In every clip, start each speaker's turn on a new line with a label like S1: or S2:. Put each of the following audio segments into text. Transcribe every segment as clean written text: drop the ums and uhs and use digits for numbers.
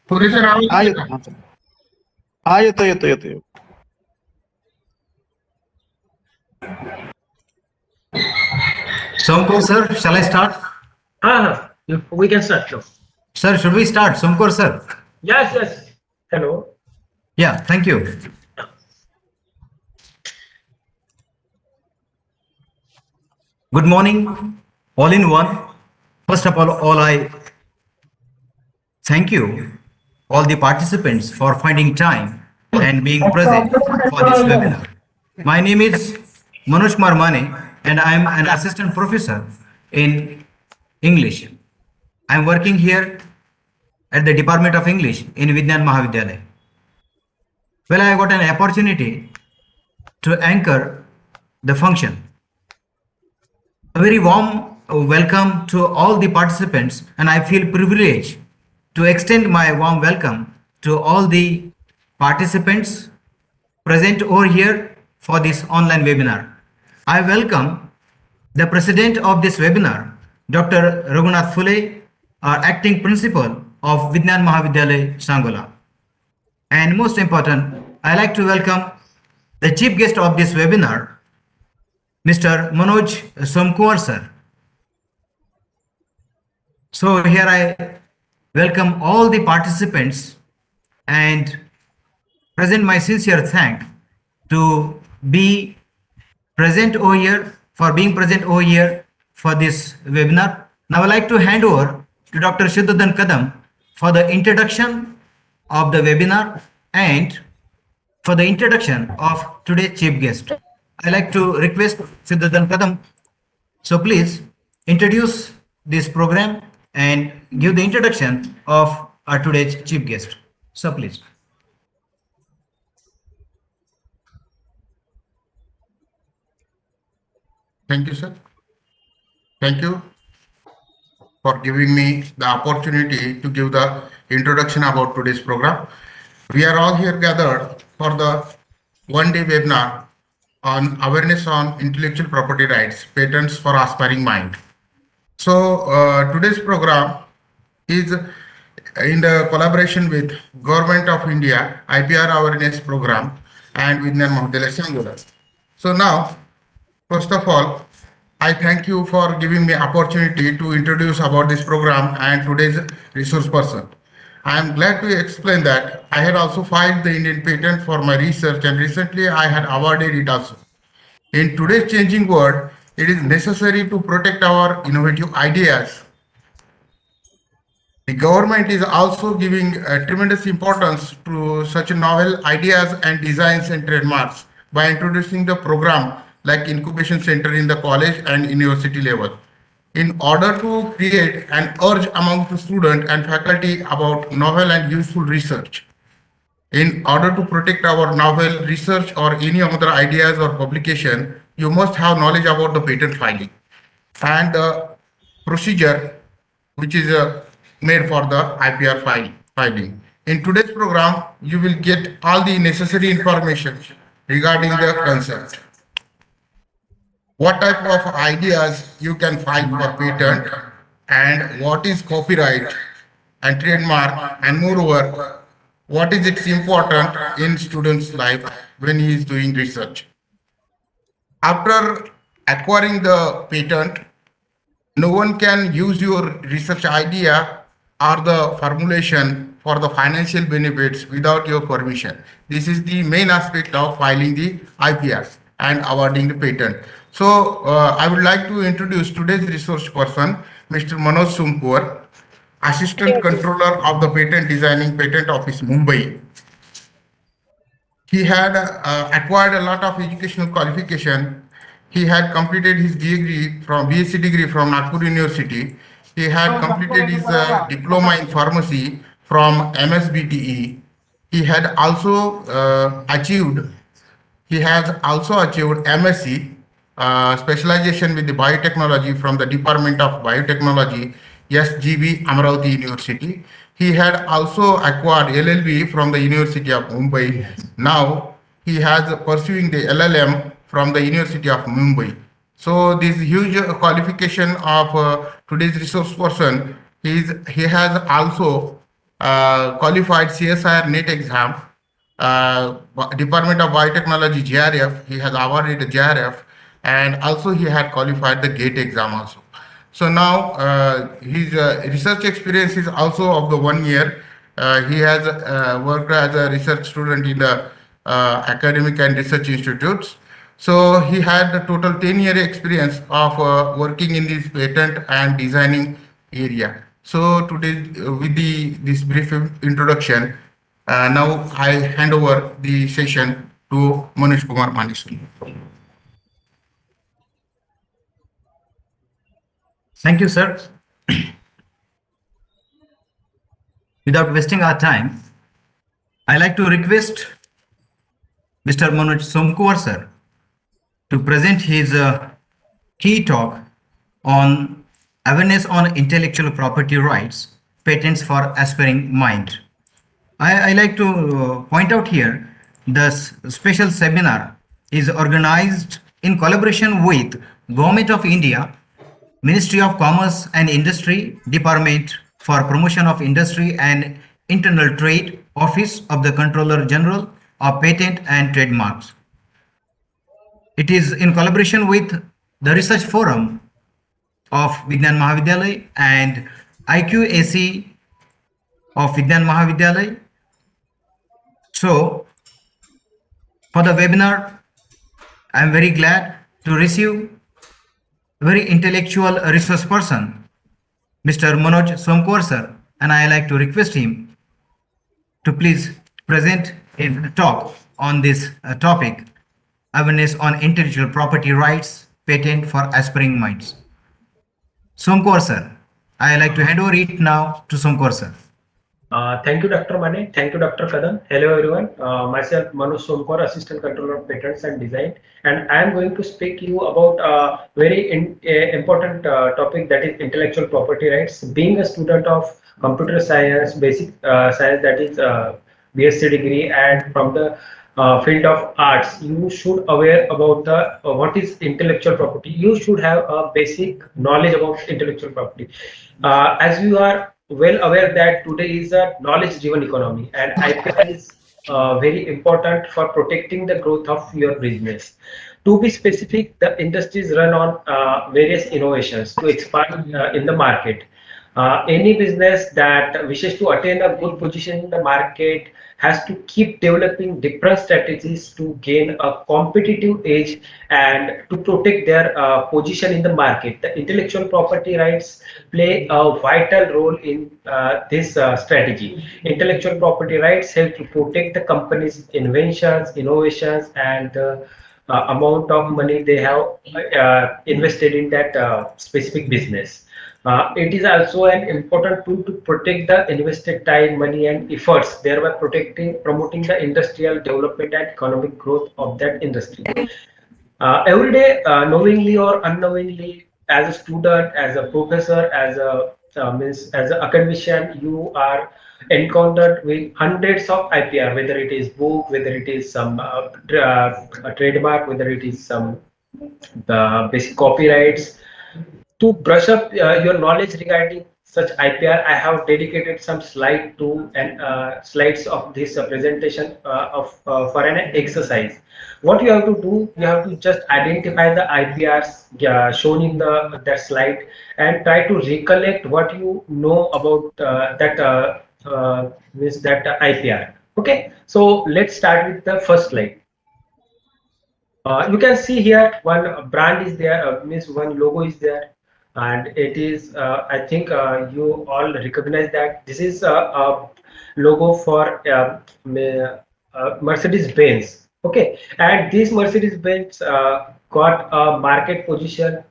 S1: पुरेसर आवाज
S2: हा
S1: येतो
S2: येतो
S1: का?
S2: हा येतो येतो येतो येतो.
S3: Somkor sir, shall I start?
S4: We can start now.
S3: Sir, should we start? Somkor sir.
S4: Yes, yes. Hello.
S3: Yeah, thank you. Good morning, all in one. First of all, I thank you, all the participants, for finding time and being present for this webinar. My name is Manoj Kumar Mane, and I am an assistant professor in English. I am working here at the Department of English in Vidnyan Mahavidyalaya. Well, I got an opportunity to anchor the function. A very warm welcome to all the participants, and I feel privileged to extend my warm welcome to all the participants present over here for this online webinar. I welcome the president of this webinar, Dr. Raghunath Phule, our acting principal of Vidnyan Mahavidyalaya, Sangola. And most important, I like to welcome the chief guest of this webinar, Mr. Manoj Somkor sir. So here I welcome all the participants and present my sincere thanks to be present over here, for being present over here for this webinar. Now I'd like to hand over to Dr. Shuddhadan Kadam for the introduction of the webinar and for the introduction of today's chief guest. I'd like to request Shuddhadan Kadam. So please introduce this program and give the introduction of our today's chief guest. So please.
S1: Thank you, sir. Thank you for giving me the opportunity to give the introduction about today's program. We are all here gathered for the one-day webinar on awareness on intellectual property rights, patents for aspiring mind. So today's program is in the collaboration with Government of India IPR Awareness Program and Vidnyan Mahavidyalaya Sangola. So now, first of all, I thank you for giving me opportunity to introduce about this program and today's resource person. I am glad to explain that I had also filed the Indian patent for my research, and recently I had awarded it also. In today's changing world, it is necessary to protect our innovative ideas. The government is also giving tremendous importance to such novel ideas and designs and trademarks by introducing the program like incubation center in the college and university level in order to create an urge among the student and faculty about novel and useful research. In order to protect our novel research or any other ideas or publication, you must have knowledge about the patent filing and the procedure which is made for the IPR filing. In today's program, you will get all the necessary information regarding the concept. What type of ideas you can file for patent and what is copyright and trademark, and moreover, what is its important in student's life when he is doing research. After acquiring the patent, no one can use your research idea or the formulation for the financial benefits without your permission. This is the main aspect of filing the IPRs and awarding the patent. So I would like to introduce today's resource person, Mr. Manoj Somkor, Assistant Controller of the Patent Designing Patent Office, Mumbai. He had acquired a lot of educational qualification. He had completed his degree from BSc degree from Nagpur University. He had completed his diploma in pharmacy from MSBTE. He had also he has also achieved MSc specialization with the biotechnology from the Department of Biotechnology, SGB, Amravati University. He had also acquired LLB from the University of Mumbai. Now he has pursuing the LLM from the University of Mumbai. So this huge qualification of today's resource person, he has also qualified CSIR NET exam, Department of Biotechnology JRF. He has awarded the JRF, and also he had qualified the GATE exam also. So now his research experience is also of the 1 year. He has worked as a research student in the academic and research institutes. So he had the total 10-year experience of working in this patent and designing area. So today, with this brief introduction, now I hand over the session to Manish Kumar Maniswamy.
S3: Thank you, sir. Without wasting our time, I like to request Mr. Manoj Somkuar, sir, to present his key talk on awareness on intellectual property rights, patents for aspiring mind. I like to point out here the special seminar is organized in collaboration with Government of India, Ministry of Commerce and Industry, Department for Promotion of Industry and Internal Trade, Office of the Controller General of Patent and Trademarks. It is in collaboration with the Research Forum of Vidnyan Mahavidyalaya and IQAC of Vidnyan Mahavidyalaya. So, for the webinar, I am very glad to receive a very intellectual resource person, Mr. Manoj Somkor sir, and I like to request him to please present a talk on this topic, awareness on intellectual property rights, patent for aspiring minds. Somkor sir, I like to hand over it now to Somkor sir.
S4: Thank you, Dr. Mane. Thank you, Dr. Kadam. Hello, everyone. Myself, Manoj Somkar, Assistant Controller of Patents and Design, and I am going to speak you about a very important topic, that is intellectual property rights. Being a student of computer science, basic science, that is BSc degree, and from the field of arts, you should aware about the what is intellectual property. You should have a basic knowledge about intellectual property. As you are well aware that today is a knowledge driven economy, and IPR is very important for protecting the growth of your business. To be specific, the industries run on various innovations to expand in the market. Any business that wishes to attain a good position in the market has to keep developing different strategies to gain a competitive edge and to protect their position in the market. The intellectual property rights play a vital role in this strategy. Intellectual property rights help to protect the company's inventions, innovations, and amount of money they have invested in that specific business. It is also an important tool to protect the invested time, money, and efforts, thereby promoting the industrial development and economic growth of that industry. Every day, knowingly or unknowingly, as a student, as a professor, as a as an academician, you are encountered with hundreds of IPR, whether it is book, whether it is some a trademark, whether it is some the basic copyrights. To brush up your knowledge regarding such IPR, I have dedicated some slide to and slides of this presentation of for an exercise. What you have to do, you have to just identify the IPRs shown in the that slide and try to recollect what you know about that IPR. Okay, so let's start with the first slide. You can see here one brand is there, means one logo is there, and it is I think you all recognize that this is a logo for Mercedes Benz. Okay, and this Mercedes Benz got a market position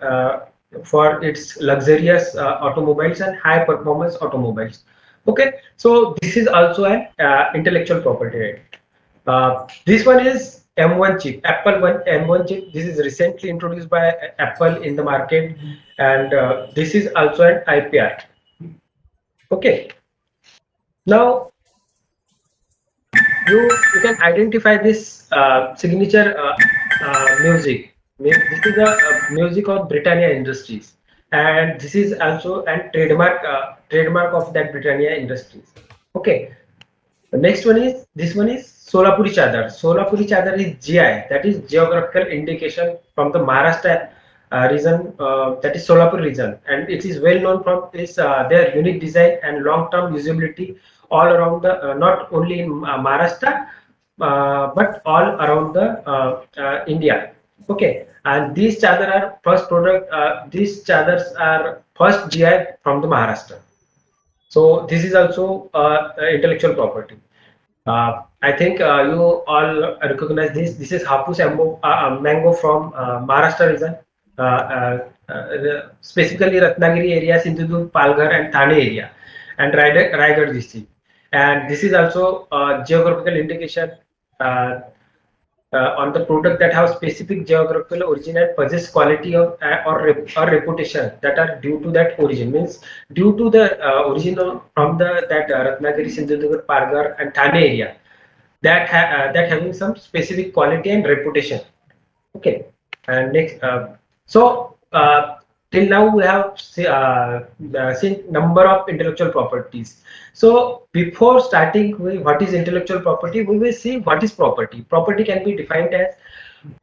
S4: for its luxurious automobiles and high performance automobiles. Okay, so this is also an intellectual property right. This one is M1 chip, Apple one M1 chip. This is recently introduced by Apple in the market, and this is also an IPR. Okay. Now you can identify this signature music. This is the music of Britannia Industries, and this is also a trademark of that Britannia Industries. Okay. The next one is this one is Solapuri Chadar. Solapuri Chadar is GI, that is geographical indication from the Maharashtra region, that is Solapur region, and it is well known from its their unique design and long-term usability all around the not only in Maharashtra but all around the India. Okay, and these chadar are first product. These chadars are first GI from the Maharashtra. So this is also intellectual property. I think you all recognize this. This is Hapus mango from Maharashtra region, specifically Ratnagiri area, Sindhudurg, Palghar, and Thane area, and Raigad district. And this is also geographical indication uh, on the product that have specific geographical origin and possess quality of or reputation that are due to that origin, means due to the origin from the that Ratnagiri, Sindhudurg, Pargar, and Thane area, that having some specific quality and reputation. Okay, and next, till now we have seen number of intellectual properties. So before starting with what is intellectual property, we will see what is property. Property can be defined as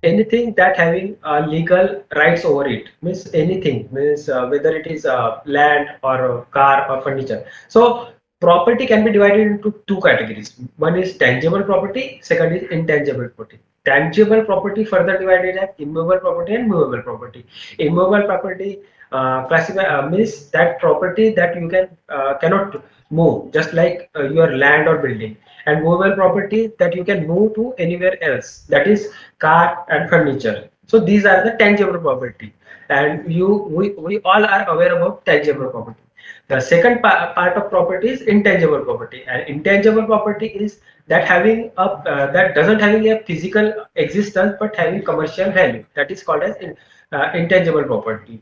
S4: anything that having legal rights over it, means anything, means whether it is land or a car or furniture. So property can be divided into two categories. One is tangible property, second is intangible property. Tangible property further divided as immovable property and movable property. Immovable property classify means that property that you cannot move, just like your land or building, and movable property that you can move to anywhere else, that is car and furniture. So these are the tangible property, and we all are aware about tangible property. The second part of property is intangible property, and intangible property is that having a that doesn't having a physical existence but having commercial value. That is called as intangible property.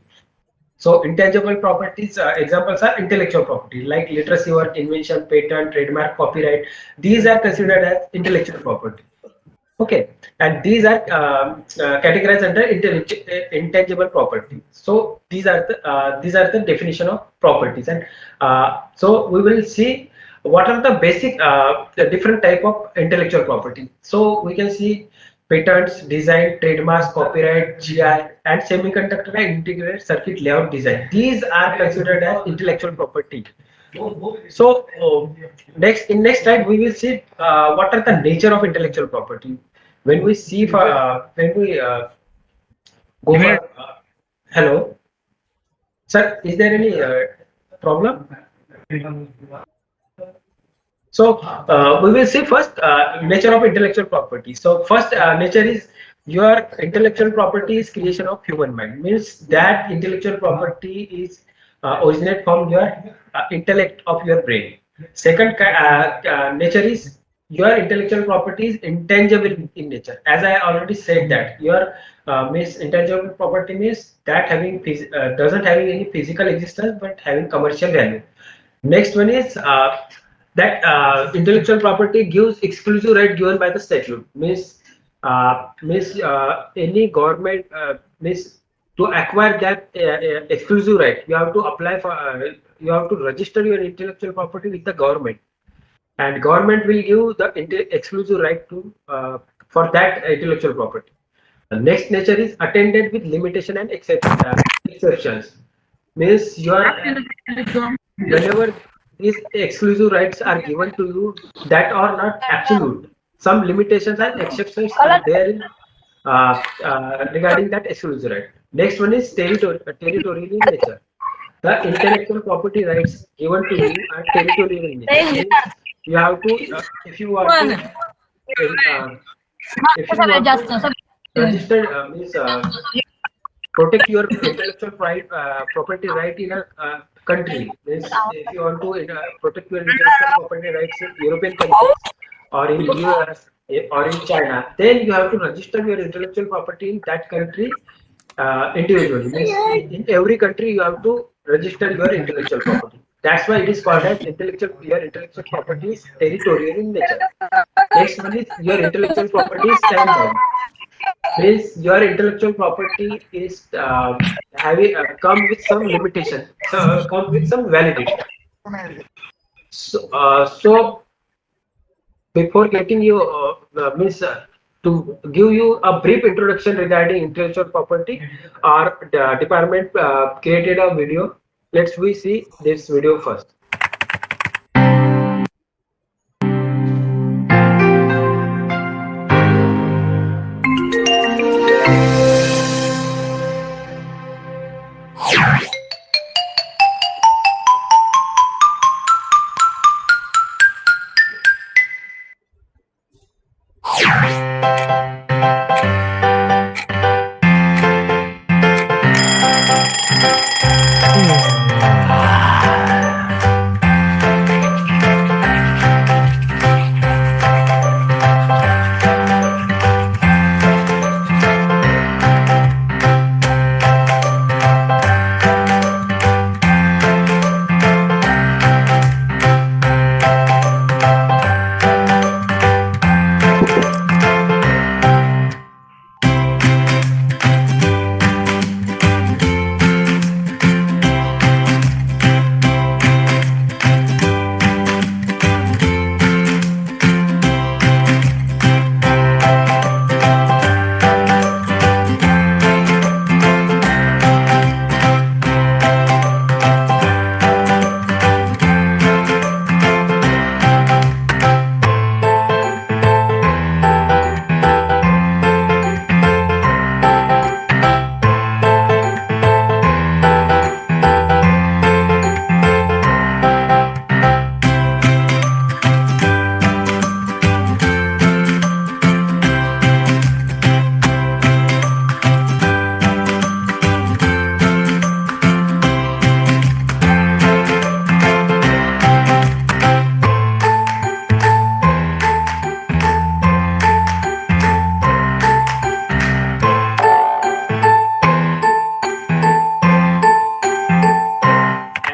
S4: So intangible properties examples are intellectual property like literacy work, invention, patent, trademark, copyright. These are considered as intellectual property. Okay, and these are categorized under intangible property. So these are the definition of properties, and so we will see what are the basic the different type of intellectual property. So we can see patents, design, trademarks, copyright, GI, and semiconductor and integrated circuit layout design. These are considered as intellectual property. So next slide we will see what are the nature of intellectual property. When we see for when we go for hello, sir, is there any problem? So we will see first nature of intellectual property. So first nature is your intellectual property is creation of human mind, means that intellectual property is originate from your intellect of your brain. Second nature is your intellectual property is intangible in nature. As I already said that your means intangible property means that having doesn't having any physical existence but having commercial value. Next one is that intellectual property gives exclusive right given by the statute. Means any government means to acquire that exclusive right, you have to apply for you have to register your intellectual property with the government, and government will give the exclusive right to for that intellectual property. The next nature is attended with limitation and exceptions. Means your whenever these exclusive rights are given to you, that are not absolute. Some limitations and exceptions are there in, regarding that exclusive right. Next one is territorial in nature. The intellectual property rights given to you are territorial in nature. Means you have to, if you want to, if you want to register, means protect your intellectual property right in a country. Means if you want to protect your intellectual property rights in European countries or in US or in China, then you have to register your intellectual property in that country individually. Means in every country you have to register your intellectual property. That's why it is called as your intellectual property is territorial in nature. Next one is your intellectual property is time bound, means your intellectual property is having come with some limitation, so come with some validity. So before getting you, Miss, to give you a brief introduction regarding intellectual property, our department created a video. Let's we see this video first.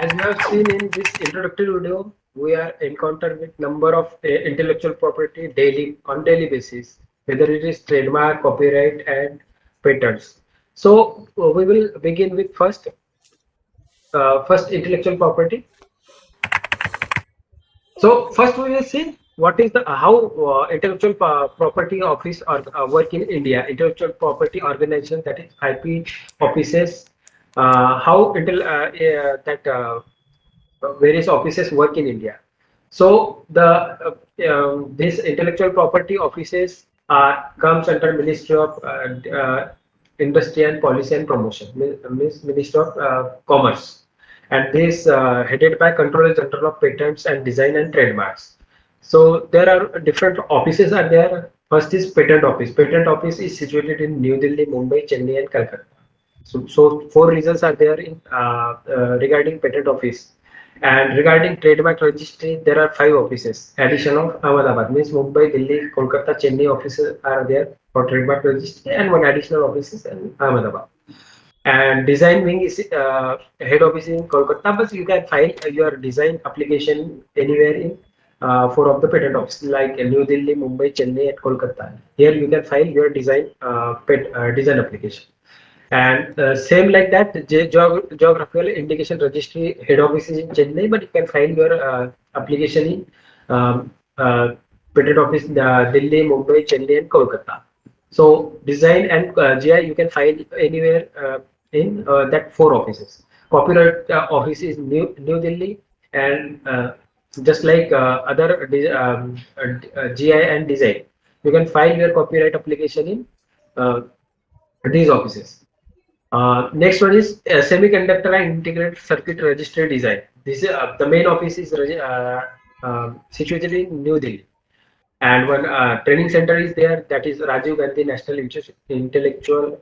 S4: As you have seen in this introductory video, we are encountered with number of intellectual property daily basis, whether it is trademark, copyright, and patents. So we will begin with first intellectual property. So first we will see what is the how intellectual property office or work in India, intellectual property organization, that is IP offices, how that various offices work in India. So this intellectual property offices comes under Ministry of Industry and Policy and Promotion, Ministry of Commerce, and this headed by Controller General of Patents and Design and Trademarks. So there are different offices are there. First is Patent Office. Patent Office is situated in New Delhi, Mumbai, Chennai, and Calcutta. So four reasons are there in regarding Patent Office. And regarding trademark registry, there are 5 offices. Addition of Ahmedabad means Mumbai, Delhi, Kolkata, Chennai offices are there for trademark registry, and one additional office is in Ahmedabad. And design wing is head office in Kolkata, but you can file your design application anywhere in 4 of the patent office like New Delhi, Mumbai, Chennai, and Kolkata. Here you can file your design design application. And same like that, geographical indication registry head office is in Chennai, but you can file your application in patent office Delhi, Mumbai, Chennai, and Kolkata. So design and GI you can file anywhere in that 4 offices. Copyright office is New Delhi, and just like other GI and design, you can file your copyright application in these offices. Next one is semiconductor and integrated circuit registry design. This is the main office is situated in New Delhi, and one training center is there, that is Rajiv Gandhi National Institute Intellectual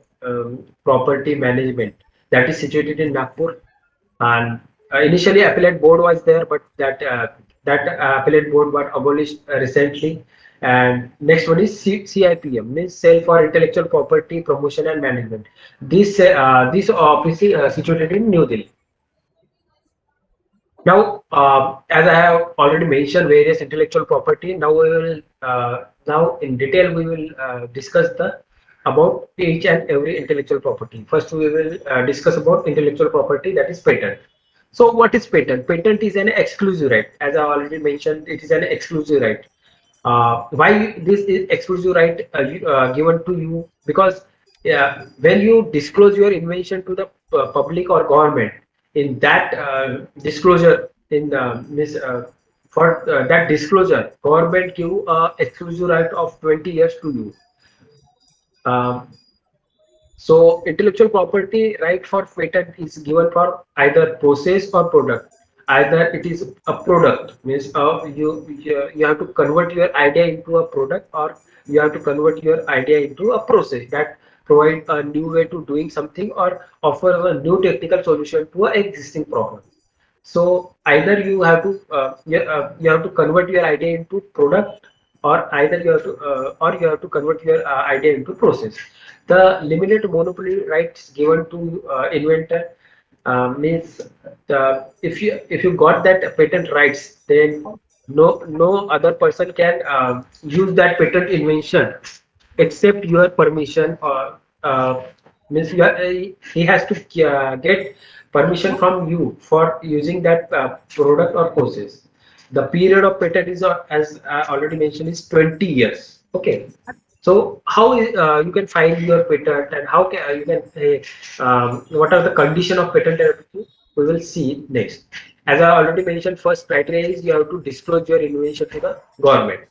S4: Property Management, that is situated in Nagpur. And initially appellate board was there, but that appellate board was abolished recently. And next one is CIPM, means Cell for Intellectual Property Promotion and Management. This office is situated in New Delhi. Now, as I have already mentioned various intellectual property, now we will now in detail we will discuss the about each and every intellectual property. First, we will discuss about intellectual property, that is patent. So what is patent? Patent is an exclusive right. As I already mentioned, it is an exclusive right. Why this is exclusive right given to you? Because when you disclose your invention to the public or government, in that disclosure, in this for that disclosure, government give exclusive right of 20 years to you. Um, so intellectual property right for patent is given for either process or product. Either it is a product, means you have to convert your idea into a product, or you have to convert your idea into a process that provide a new way to doing something or offer a new technical solution to an existing problem. So either you have to you have to convert your idea into product, or either you have to or you have to convert your idea into process. The limited monopoly rights given to inventor means if you got that patent rights, then no other person can use that patent invention except your permission, or means he has to get permission from you for using that product or process. The period of patent is as I already mentioned is 20 years. Okay. So how you can file your patent, and how can you can what are the condition of patent eligibility? We will see next. As I already mentioned, first criteria is you have to disclose your invention to the government.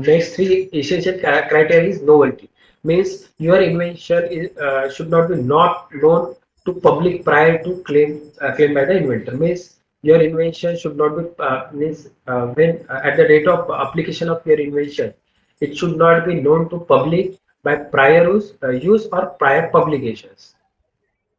S4: Next three essential criteria is novelty. Means your invention is, should not be not known to public prior to claim by the inventor. Means your invention should not be means when at the date of application of your invention, it should not be known to public by prior use or prior publications.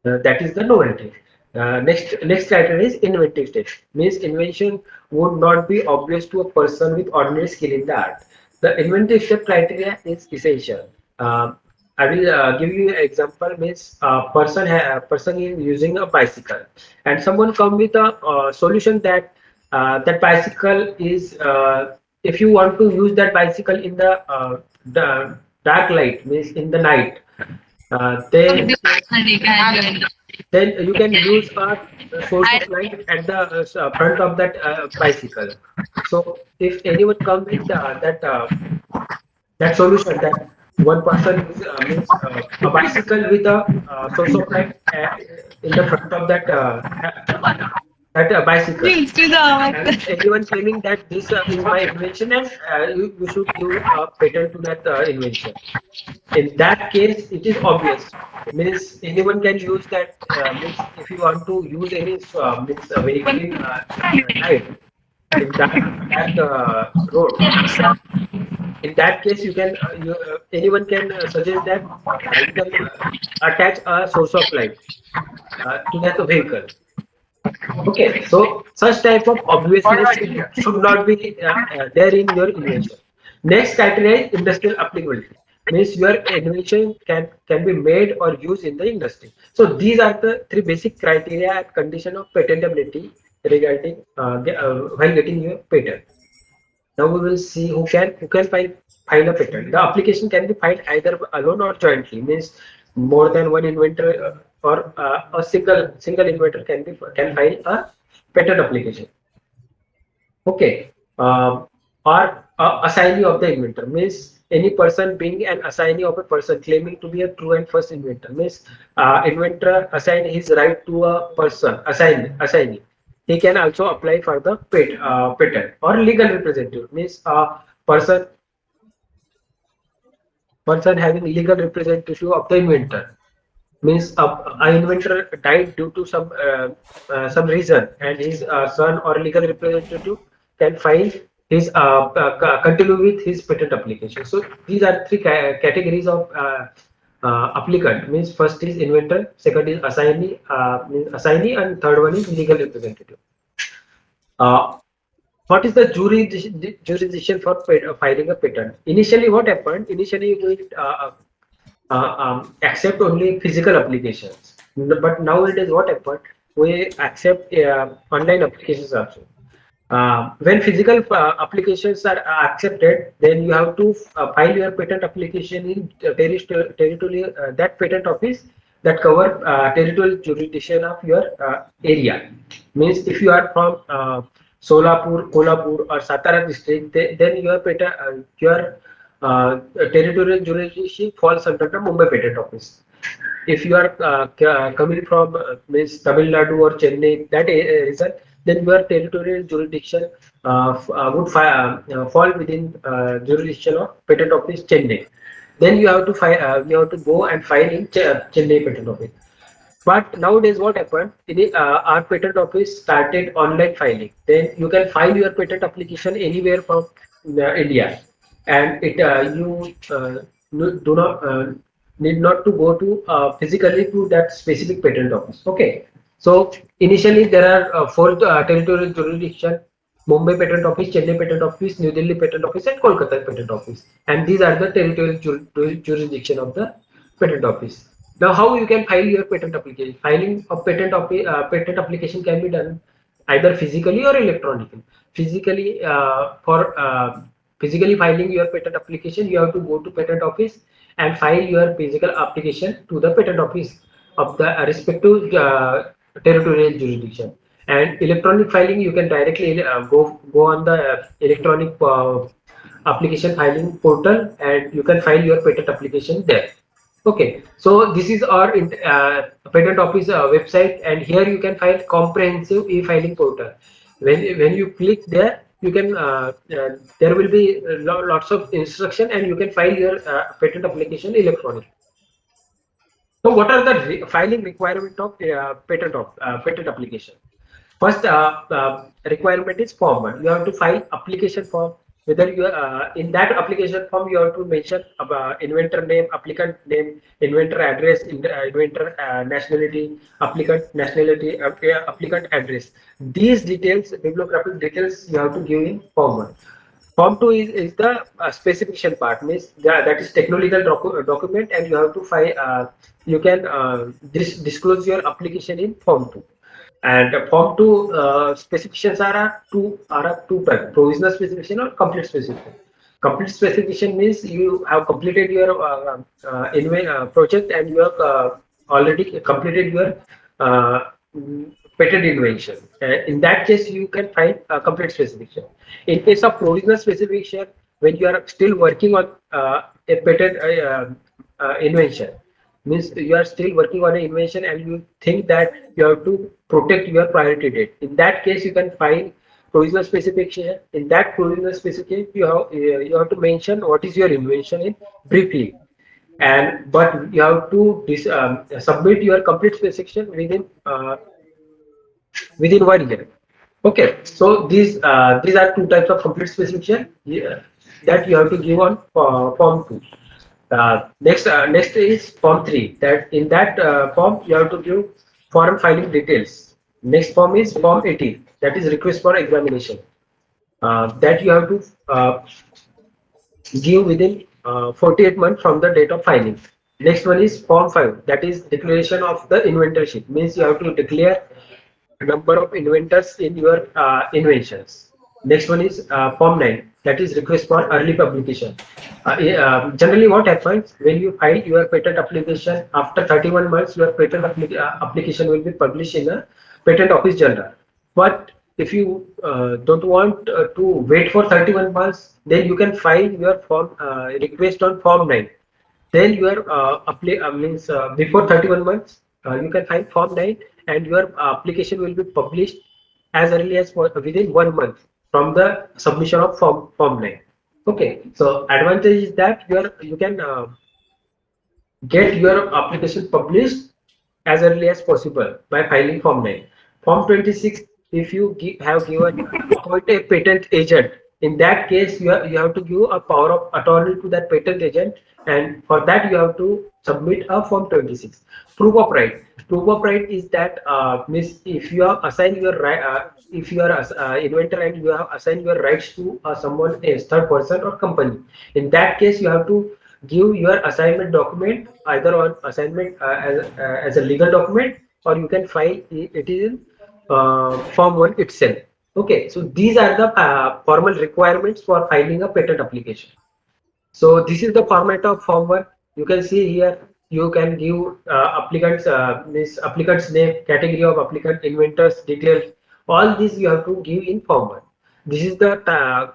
S4: That is the novelty. Next criteria is inventive state. Means invention would not be obvious to a person with ordinary skill in the art. The inventive step criteria is essential. I will give you an example. Means person is using a bicycle, and someone come with a solution that that bicycle is if you want to use that bicycle in the dark light, means in the night, then you can use a source of light at the front of that bicycle. So if anyone comes with that solution, that one person is, means a bicycle with a source of light in the front of that bicycle, and anyone claiming that this is my invention, and you should give a patent to that invention. In that case, it is obvious. Means anyone can use that. Means if you want to use any means vehicle in night in that road, in that case, you can anyone can suggest that you can attach a source of light to that vehicle. Okay, so such type of obviousness should not be there in your invention. Next criteria is industrial applicability. Means your invention can be made or used in the industry. So these are the three basic criteria and condition of patentability regarding while getting your patent. Now we will see who can file a patent. The application can be filed either alone or jointly. Means more than one inventor or a single inventor can file a patent application. Okay. Or assignee of the inventor, means any person being an assignee of a person claiming to be a true and first inventor. Means inventor assign his right to a person assignee. He can also apply for the patent, or legal representative. Means a person having legal representative of the inventor. Means an inventor died due to some reason, and his son or legal representative can file his continue with his patent application. So these are three categories of applicant. Means first is inventor, second is assignee, and third one is legal representative. uh, what is the jurisdiction for filing a patent? Initially, what happened? Initially, we accept only physical applications. But nowadays, what happened? We accept online applications also. When physical applications are accepted, then you have to file your patent application in territory that patent office that cover territorial jurisdiction of your area. Means if you are from Solapur, Kolhapur, or Satara district, then your territorial jurisdiction falls under the Mumbai Patent Office. If you are coming from means Tamil Nadu or Chennai, that region, then your territorial jurisdiction fall within jurisdiction of Patent Office Chennai. Then you have to go and file in Chennai Patent Office. But nowadays, what happened? Our patent office started online filing. Then you can file your patent application anywhere from India, and you do not need not to go to physically to that specific patent office. Okay. So initially there are four territorial jurisdiction: Mumbai Patent Office, Chennai Patent Office, New Delhi Patent Office, and Kolkata Patent Office. And these are the territorial jurisdiction of the patent office. Now, how you can file your patent application? Filing a patent application can be done either physically or electronically. Physically, for physically filing your patent application, you have to go to patent office and file your physical application to the patent office of the respective territorial jurisdiction. And electronic filing, you can directly go on the electronic application filing portal, and you can file your patent application there. Okay, so this is our patent office website, and here you can find comprehensive e-filing portal. When you click there, you can there will be lots of instruction, and you can file your patent application electronically. So, what are the filing requirement of patent application? First requirement is form one. You have to file application form. Whether you in that application form you have to mention inventor name, applicant name, inventor address, inventor nationality, applicant nationality, applicant address. These details, bibliographic details, you have to give in form one. Form 2 is the specification part, means that is technological document, and you have to file. You can disclose your application in Form 2. And Form 2 specifications are two types: provisional specification or complete specification. Complete specification means you have completed your project, and you have already completed your uh, patent invention. In that case, you can find a complete specification. In case of provisional specification, when you are still working on a patent invention, means you are still working on an invention and you think that you have to protect your priority date. In that case, you can find provisional specification. In that provisional specification, you have to mention what is your invention in briefly, and but you have to submit your complete specification within 1 year. Okay, so these are two types of complete specification that you have to give on form 2. Next is form 3. That in that form you have to give foreign filing details. Next form is form 18. That is request for examination. That you have to give within 48 months from the date of filing. Next one is form 5. That is declaration of the inventorship. Means you have to declare number of inventors in your inventions. Next one is Form 9, that is request for early publication. Generally, what happens when you file your patent application after 31 months, your patent application will be published in a patent office journal. But if you don't want to wait for 31 months, then you can file your form request on Form 9. Then your means before 31 months, you can file Form 9, and your application will be published as early as within 1 month from the submission of Form 9. Okay, so advantage is that you can get your application published as early as possible by filing Form 9. Form 26, if you have given appoint a patent agent, in that case you have to give a power of attorney to that patent agent, and for that you have to submit a Form 26. Proof of right. Proof of right is that means if you have assigned your right, if you are inventor and you have assigned your rights to someone else, third person or company, in that case you have to give your assignment document either on assignment as a legal document, or you can file it is in Form 1 itself. Okay, so these are the formal requirements for filing a patent application. So this is the format of Form 1. You can see here you can give applicants this applicant's name, category of applicant, inventors details. All these you have to give in form 1. This is the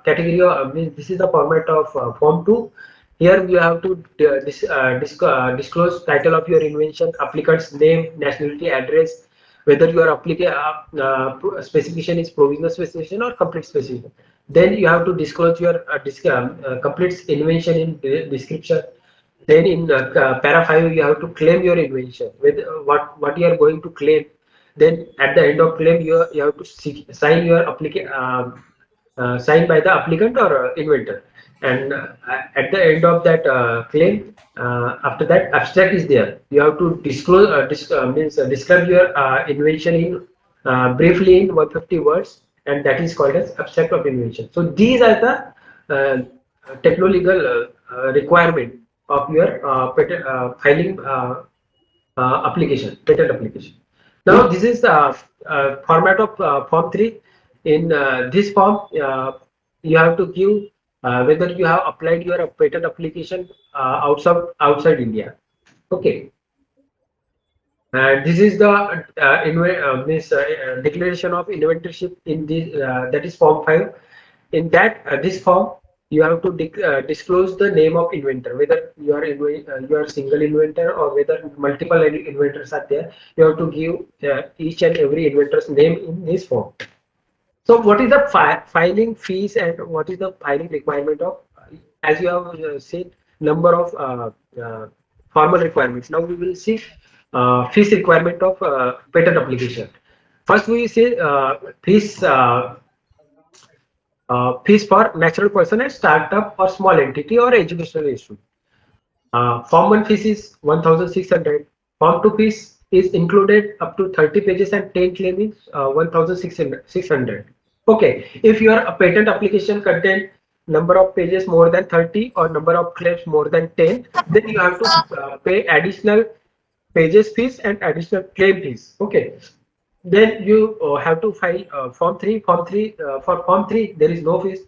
S4: category of means this is the format of form 2. Here you have to disclose title of your invention, applicant's name, nationality, address, whether your specification is provisional specification or complete specification. Then you have to disclose your complete invention in description. Then in para 5 you have to claim your invention with what you are going to claim. Then at the end of claim you have to sign your signed by the applicant or inventor. And at the end of that claim, after that abstract is there. You have to disclose describe your invention in briefly in 150 words, and that is called as abstract of invention. So these are the techno-legal requirement of your patent filing application, patent application. Now this is the format of form 3. In this form, you have to give whether you have applied your patent application outside India. Okay. And this is the declaration of inventorship in this that is form 5. In that this form you have to disclose the name of inventor, whether you are single inventor or whether multiple inventors are there. You have to give each and every inventor's name in this form. So what is the filing fees and what is the filing requirement of, as you have seen, number of formal requirements. Now we will see fees requirement of patent application. First we see fees for natural person and startup or small entity or educational institute. Form 1 fees is 1,600. Form 2 fees is included up to 30 pages and 10 claims is 1,600. Okay, if your patent application contain number of pages more than 30 or number of claims more than 10, then you have to pay additional pages fees and additional claim fees. Okay, then you have to file form 3. For form 3 there is no fees.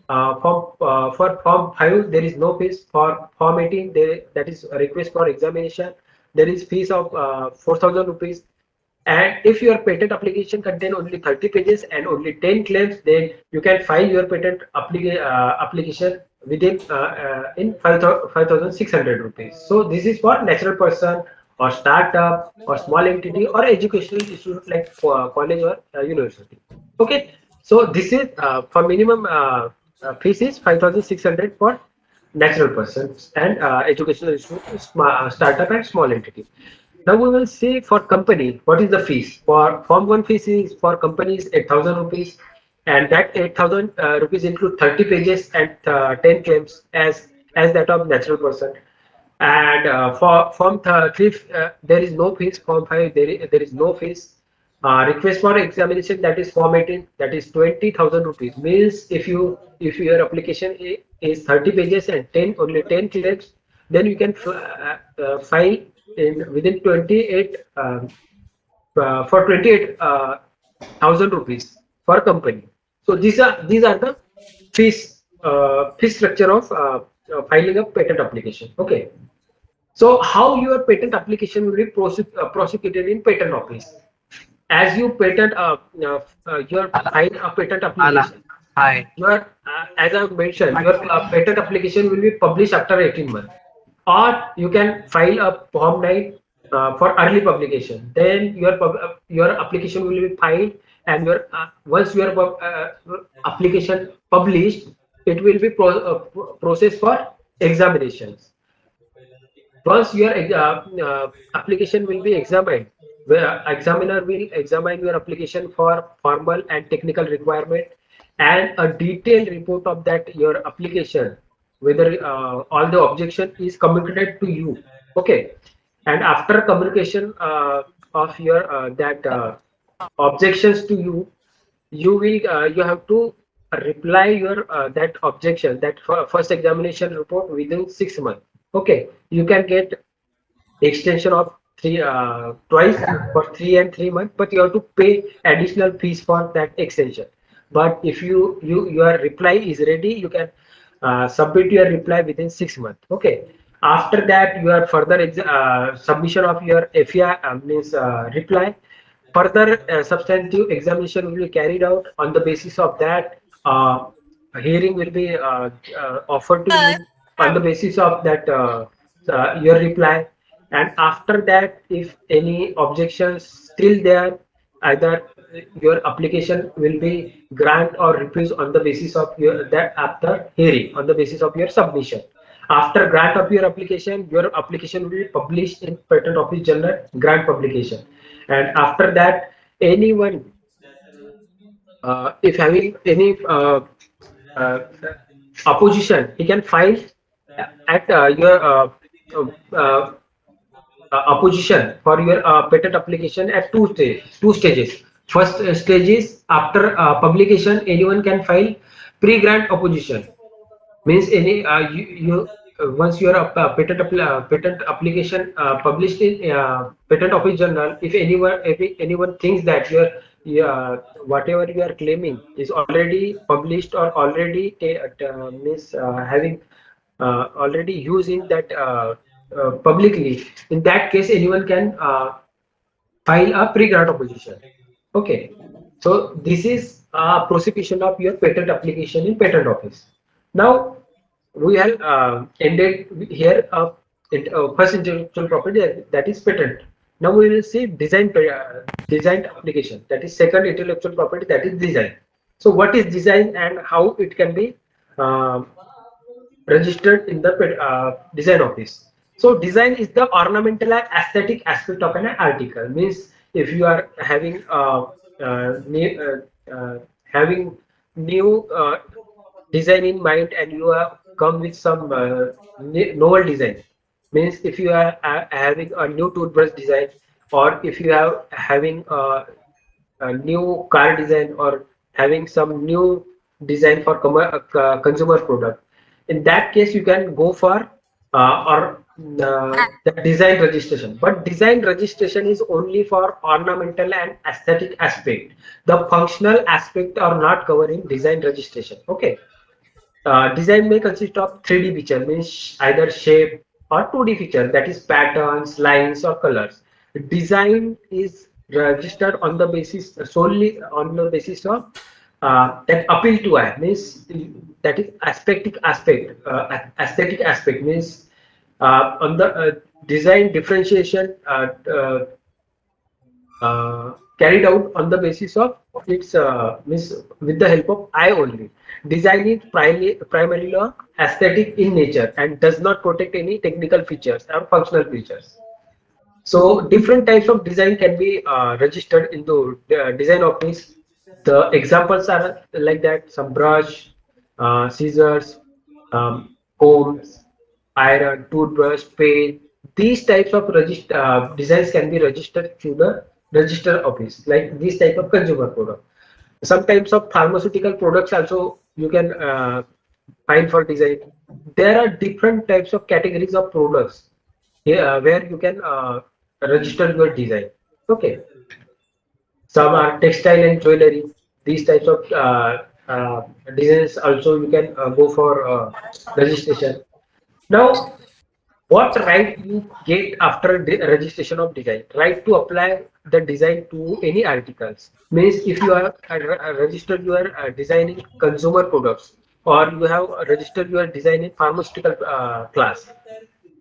S4: For form 5 there is no fees. For form 18 that is a request for examination, there is fees of 4,000 rupees. And if your patent application contain only 30 pages and only 10 claims, then you can file your patent application within in 5,600 rupees. So this is for natural person or startup or small entity or educational institute like college or university. Okay, so this is for minimum fees is 5,600 for natural persons and educational institute, startup and small entity. Now we will see for company what is the fees. For form 1 fees is for companies 8,000 rupees, and that 8,000 rupees include 30 pages and 10 claims as that of natural person. And for form 3 there is no fees. Form 5 there is no fees. Request for examination, that is form 18, that is 20,000 rupees. Means if your application is 30 pages and only 10 claims, then you can file in within 28 for 28,000 rupees for company. So these are the fees fee structure of filing a patent application. Okay. So how your patent application will be prosecuted in patent office? As you patent your file a patent application.
S2: Hi.
S4: Your as I mentioned, your patent application will be published after 18 months, or you can file a form 9 for early publication. Then your application will be filed, and your once your application published, it will be processed for examinations. Once your application will be examined, where examiner will examine your application for formal and technical requirement and a detailed report of that your application, whether all the objection is communicated to you. Okay, and after communication of your that objections to you, you have to reply your that objection, that first examination report within 6 months. Okay, you can get extension of twice for 3 and 3 months, but you have to pay additional fees for that extension. But if your reply is ready, you can submit your reply within 6 months. Okay, After that, your further submission of your FEI means reply. Further substantive examination will be carried out. On the basis of that, a hearing will be offered to you on the basis of that your reply. And after that, if any objections still there, either your application will be grant or refuse on the basis of your that after hearing on the basis of your submission. After grant of your application will be published in Patent Office Journal grant publication. And after that, anyone if having any uh, opposition, he can file at your uh, opposition for your patent application at two stages. First stage is after publication, anyone can file pre-grant opposition. Means any once your patent application published in patent office journal, if anyone thinks that your whatever you are claiming is already published or already means having already using that publicly, in that case anyone can file a pre-grant opposition. Okay, so this is a prosecution of your patent application in patent office. Now we have ended here first intellectual property, that is patent. Now we will see design application, that is second intellectual property, that is design. So what is design and how it can be uh, registered in the design office. So design is the ornamental and aesthetic aspect of an article. Means if you are having having new design in mind and you have come with some novel design. Means if you are having a new toothbrush design, or if you have having a new car design, or having some new design for consumer product, in that case you can go for or the design registration. But design registration is only for ornamental and aesthetic aspect. The functional aspect are not covered in design registration. Okay. Design may consist of 3D feature, means either shape, or 2D feature, that is patterns, lines, or colors. Design is registered on the basis solely on the basis of that appeal to eye, means that is aesthetic aspect, means on the design differentiation carried out on the basis of its means with the help of eye only. Design is primarily aesthetic in nature and does not protect any technical features or functional features. So different types of design can be registered into the design office. The examples are like that: some brush, scissors, combs, iron, toothbrush, pen. These types of designs can be registered through the register office, like this type of consumer product. Some types of pharmaceutical products also you can file for design. There are different types of categories of products where you can register your design. Okay, some are textile and jewelry. These types of designs also you can go for registration. Now, what right you get after registration of design? Right to apply the design to any articles. Means if you are registered your designing consumer products, or you have registered your design in pharmaceutical class,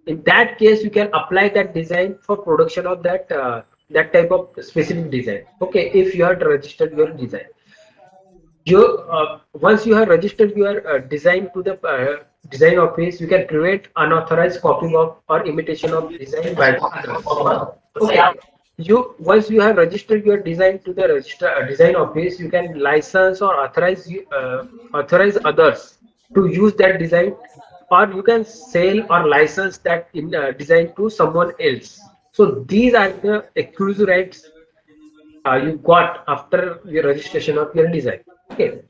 S4: in that case you can apply that design for production of that type of specific design. Okay, if you have registered your design, you once you have registered your design to the design office, you can prevent unauthorized copying of or imitation of design by the others. Okay, you once you have registered your design to the design office, you can license or authorize others to use that design, or you can sell or license that design to someone else. So these are the exclusive rights you got after your registration of your design. Okay.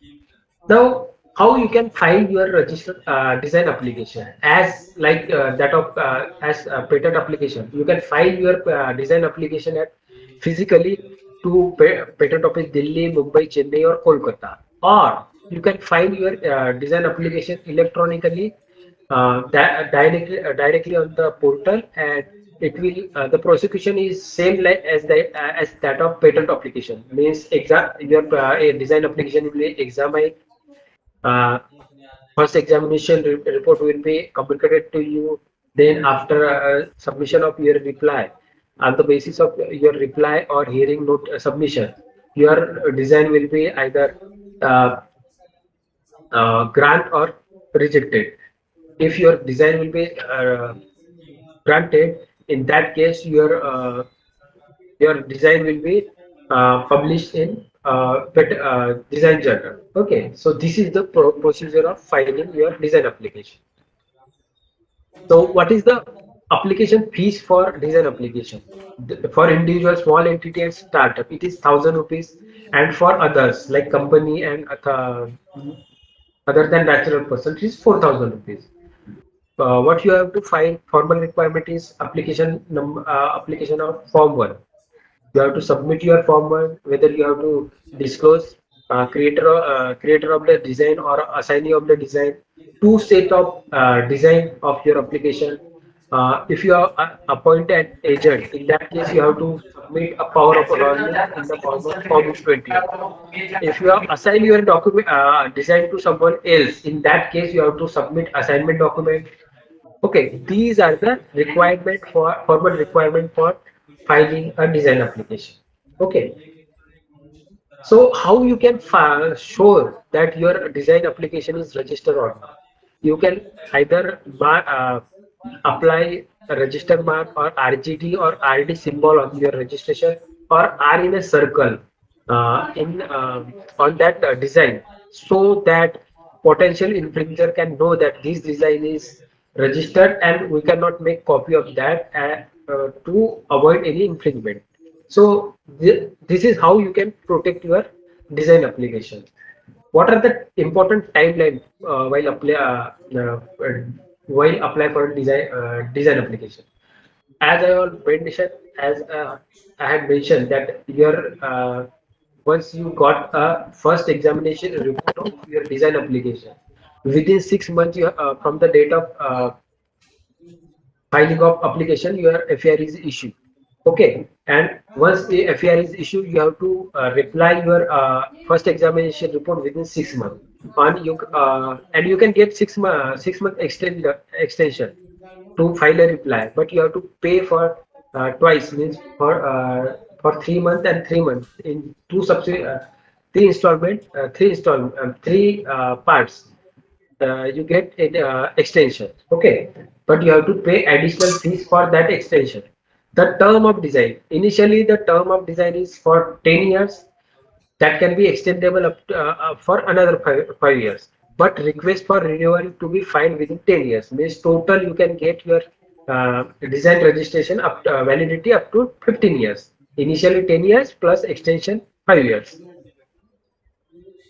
S4: Now, how you can file your registered design application as like that of as a patent application? You can file your design application at physically to patent office Delhi, Mumbai, Chennai, or Kolkata, or you can file your design application electronically that directly on the portal, and it will the prosecution is same like as that of patent application. Means exam your a design application will be examined. Uh, First examination report will be communicated to you. Then after submission of your reply, on the basis of your reply or hearing note submission, your design will be either uh, grant or rejected. If your design will be granted, in that case your design will be published in design journal. Okay, so this is the procedure of filing your design application. So what is the application fees for design application? For individual, small entity and startup, it is 1,000 rupees, and for others like company and other than natural person, it is 4,000 rupees. What you have to file formal requirement is application of form 1. You have to submit your form 1, whether you have to disclose creator of the design or assignee of the design, two set of design of your application. If you are appoint an agent, in that case you have to submit a power of attorney in the form of form 20. If you have assigned your document design to someone else, in that case you have to submit assignment document. Okay, these are the requirement for formal requirement for filing a design application. Okay, so how you can show that your design application is registered or not? You can either apply a register mark or RGD or RD symbol on your registration, or R in a circle in on that design, so that potential infringer can know that this design is registered and we cannot make copy of that to avoid any infringement. So this is how you can protect your design application. What are the important timeline while apply for design application? As I already mentioned, as I had mentioned that your once you got a first examination report of your design application, within 6 months from the date of filing of application, your FAR is issued. Okay, and once the FAR is issued, you have to reply your first examination report within 6 months. And you can get 6 month extension to file a reply, but you have to pay for twice, means for 3 months and 3 months in three parts. You get an extension. Okay, but you have to pay additional fees for that extension. The term of design, initially the term of design is for 10 years, that can be extendable up to, for another 5 years, but request for renewal to be filed within 10 years, means total you can get your design registration up to, validity up to 15 years, initially 10 years plus extension 5 years.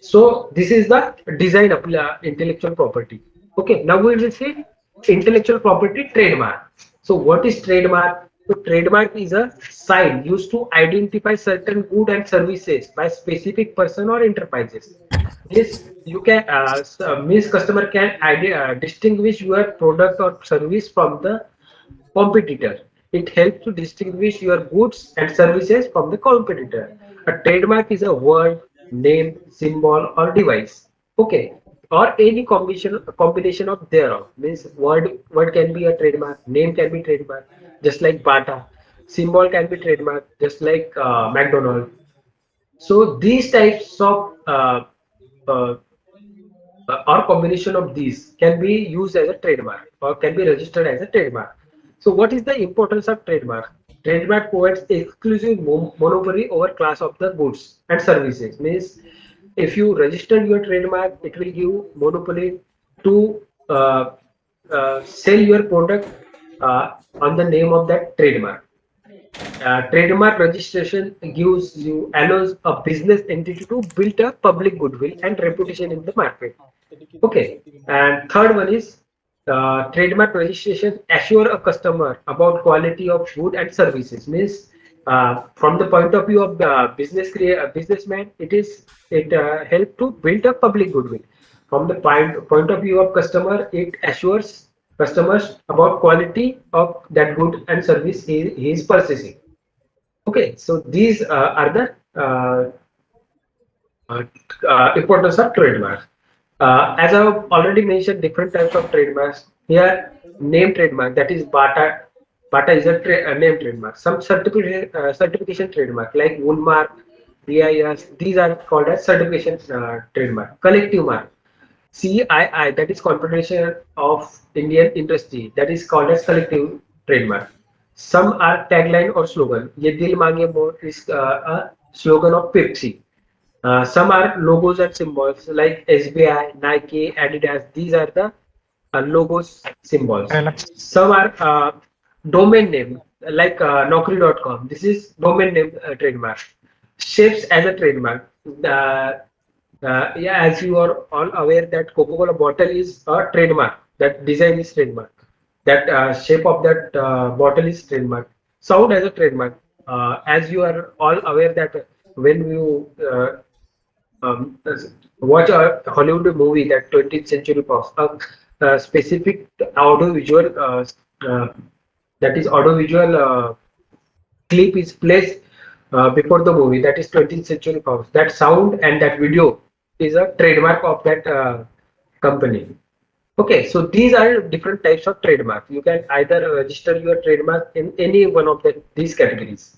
S4: So this is the design of intellectual property. Okay, now we will see intellectual property trademark. So what is trademark? So trademark is a sign used to identify certain goods and services by specific person or enterprises. This you can means customer can distinguish your product or service from the competitor. It helps to distinguish your goods and services from the competitor. A trademark is a word, name, symbol, or device. Okay, or any combination of thereof. Means word can be a trademark, name can be trademark, just like Bata. Symbol can be trademark, just like McDonald. So these types of uh, or combination of these can be used as a trademark or can be registered as a trademark. So what is the importance of trademark? Trademark provides exclusive monopoly over class of the goods and services. Means if you register your trademark, it will give monopoly to sell your product on the name of that trademark. Trademark registration allows a business entity to build a public goodwill and reputation in the market. Okay, and third one is trademark registration assure a customer about quality of good and services. Means from the point of view of the businessman, it help to build a public goodwill. From the point of view of customer, it assures customers about quality of that good and service he is purchasing. Okay, so these are the uh, importance of trademarks. As I've already mentioned, different types of trademarks. Here, name trademark, that is Bata. Bata is a name trademark. Some certification trademark like Woolmark, BIS. These are called as certification trademark. Collective mark, CII, that is Confederation of Indian Industry, that is called as collective trademark. Some are tagline or slogan. Ye dil mange more is a slogan of Pepsi. Some are logos and symbols like SBI, Nike, Adidas. These are the logos symbols. Some are domain name like Naukri.com. This is domain name trademark. Shapes as a trademark. Yeah, as you are all aware that Coca-Cola bottle is a trademark. That design is trademark. That shape of that bottle is trademark. Sound as a trademark. As you are all aware that when you watch a Hollywood movie, that 20th Century Fox, a specific audiovisual that is audiovisual clip is placed before the movie, that is 20th Century Fox. That sound and that video is a trademark of that company. Okay, so these are different types of trademark. You can either register your trademark in any one of these categories.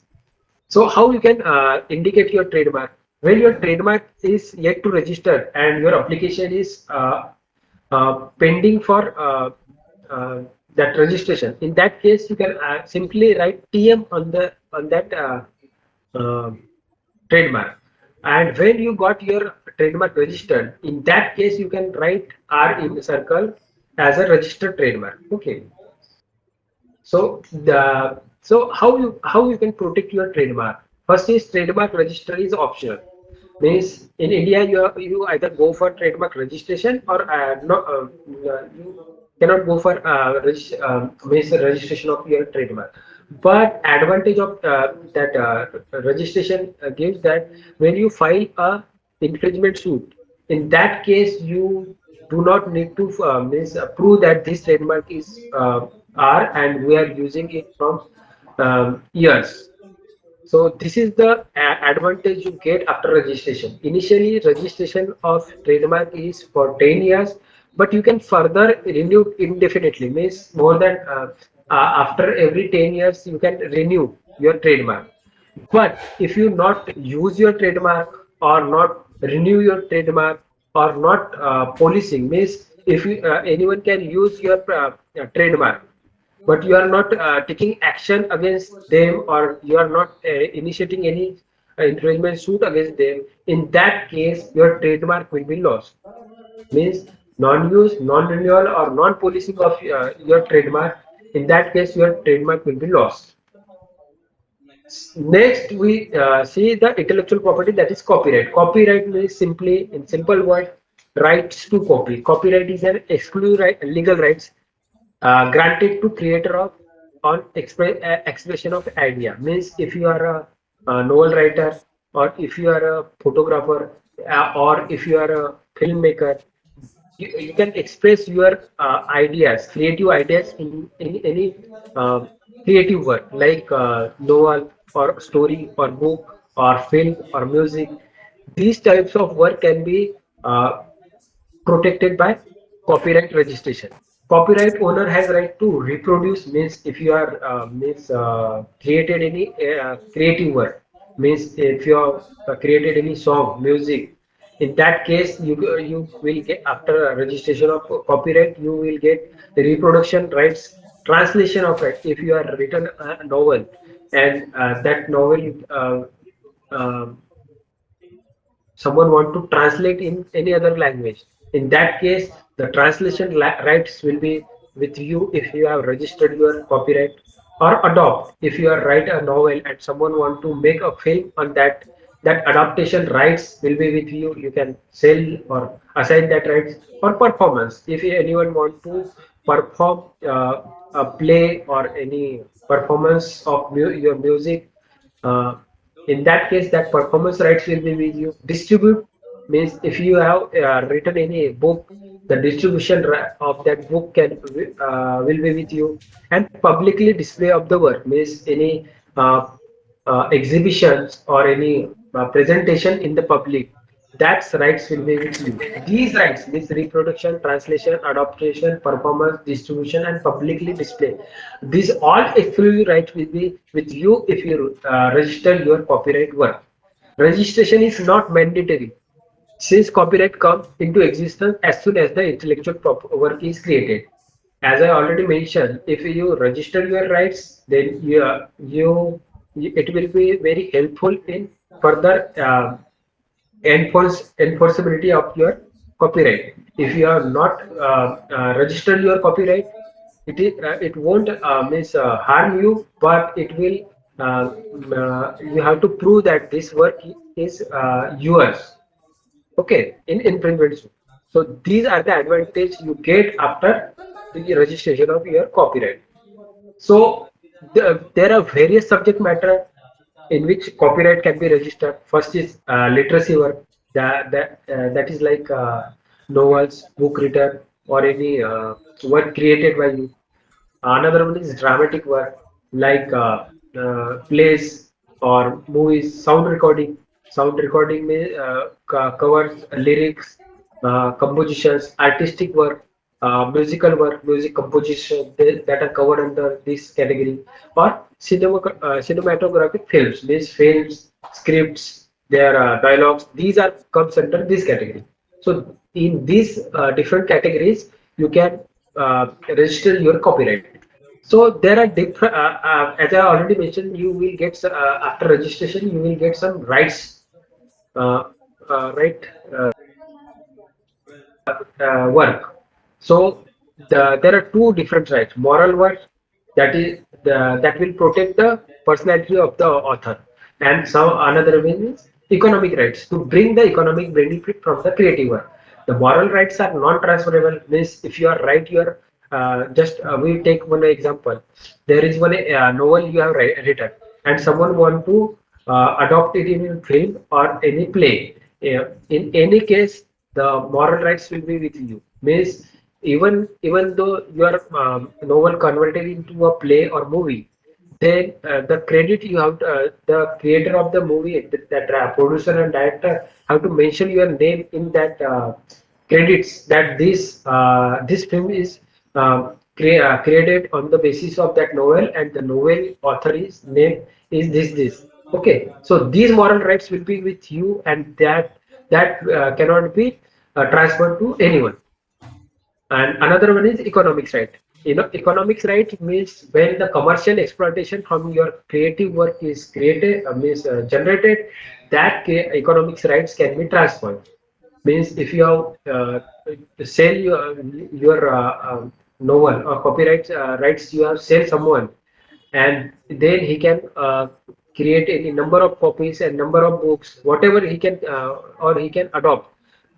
S4: So how you can indicate your trademark? When your trademark is yet to register and your application is pending for that registration, in that case you can simply write TM on the on that uh, trademark. And when you got your trademark registered, in that case you can write R in the circle as a registered trademark. Okay. So how you can protect your trademark? First is trademark register is optional. Means in India you either go for trademark registration or you cannot go for means registration of your trademark. But advantage of that registration gives that when you file a infringement suit, in that case you do not need to means prove that this trademark is R and we are using it from years. So this is the advantage you get after registration. Initially, registration of trademark is for 10 years, but you can further renew indefinitely. Means more than after every 10 years, you can renew your trademark. But if you not use your trademark or not renew your trademark or not policing, means if you, anyone can use your trademark, but you are not taking action against them or you are not initiating any infringement suit against them, in that case your trademark will be lost. Means non-use, non-renewal or non-policing of your trademark, in that case your trademark will be lost. Next, we see the intellectual property, that is copyright. Copyright means simply, in simple word, rights to copy. Copyright is an exclusive right, legal rights granted to creator of on expression of idea. Means if you are a novel writer or if you are a photographer or if you are a filmmaker, you can express your ideas, creative ideas in any uh, creative work like novel or story or book or film or music. These types of work can be protected by copyright registration. Copyright owner has right to reproduce, means if you are means created any creative work, means if you have created any song, music, in that case you will get, after registration of copyright, you will get the reproduction rights, translation of right. If you are written a novel and that novel uh, someone want to translate in any other language, in that case the translation rights will be with you if you have registered your copyright. Or adopt, if you are write a novel and someone want to make a film on that, that adaptation rights will be with you, you can sell or assign that rights. Or performance, if anyone want to perform a play or any performance of your music, uh, in that case that performance rights will be with you. Distribute means if you have written any book the distribution of that book will be with you, and publicly display of the work means any uh, exhibitions or any presentation in the public, that's rights will be with you. These rights means reproduction, translation, adaptation, performance, distribution, and publicly display. These all exclusive rights will be with you if you register your copyright work. Registration is not mandatory since copyright comes into existence as soon as the intellectual work is created. As I already mentioned, if you register your rights, then it will be very helpful in further enforceability of your copyright. If you have not registered your copyright, it won't means harm you, but it will you have to prove that this work is yours. Okay, in infringement suit. So these are the advantage you get after the registration of your copyright. So there are various subject matter in which copyright can be registered. First is literacy work, that is like novels, book written, or any work created by you. Another one is dramatic work like plays or movies, sound recording. Sound recording may covers lyrics, compositions, artistic work, musical work, music composition that are covered under this category, or cinematographic films. These films, scripts, their dialogues, these are comes under this category. So in these different categories, you can register your copyright. So there are different, as I already mentioned, you will get after registration, you will get some rights, uh, right work. So there are two different rights: moral work, that will protect the personality of the author, and some another one is economic rights to bring the economic benefit from the creative work. The moral rights are non-transferable. Means if you are right, you are just we take one example. There is one novel you have written, and someone want to adopt it in a film or any play. In any case, the moral rights will be with you. Means even though your novel converted into a play or movie, then the credit you have the creator of the movie, that producer and director have to mention your name in that credits, that this film is created on the basis of that novel, and the novel author is name is this. Okay, so these moral rights will be with you, and that cannot be transferred to anyone. And another one is economics right. You know, economics right means when the commercial exploitation from your creative work is created, means generated, that economics rights can be transferred. Means if you have sell your novel or copyright rights, you have sell someone, and then he can create any number of copies and number of books, whatever he can, or he can adopt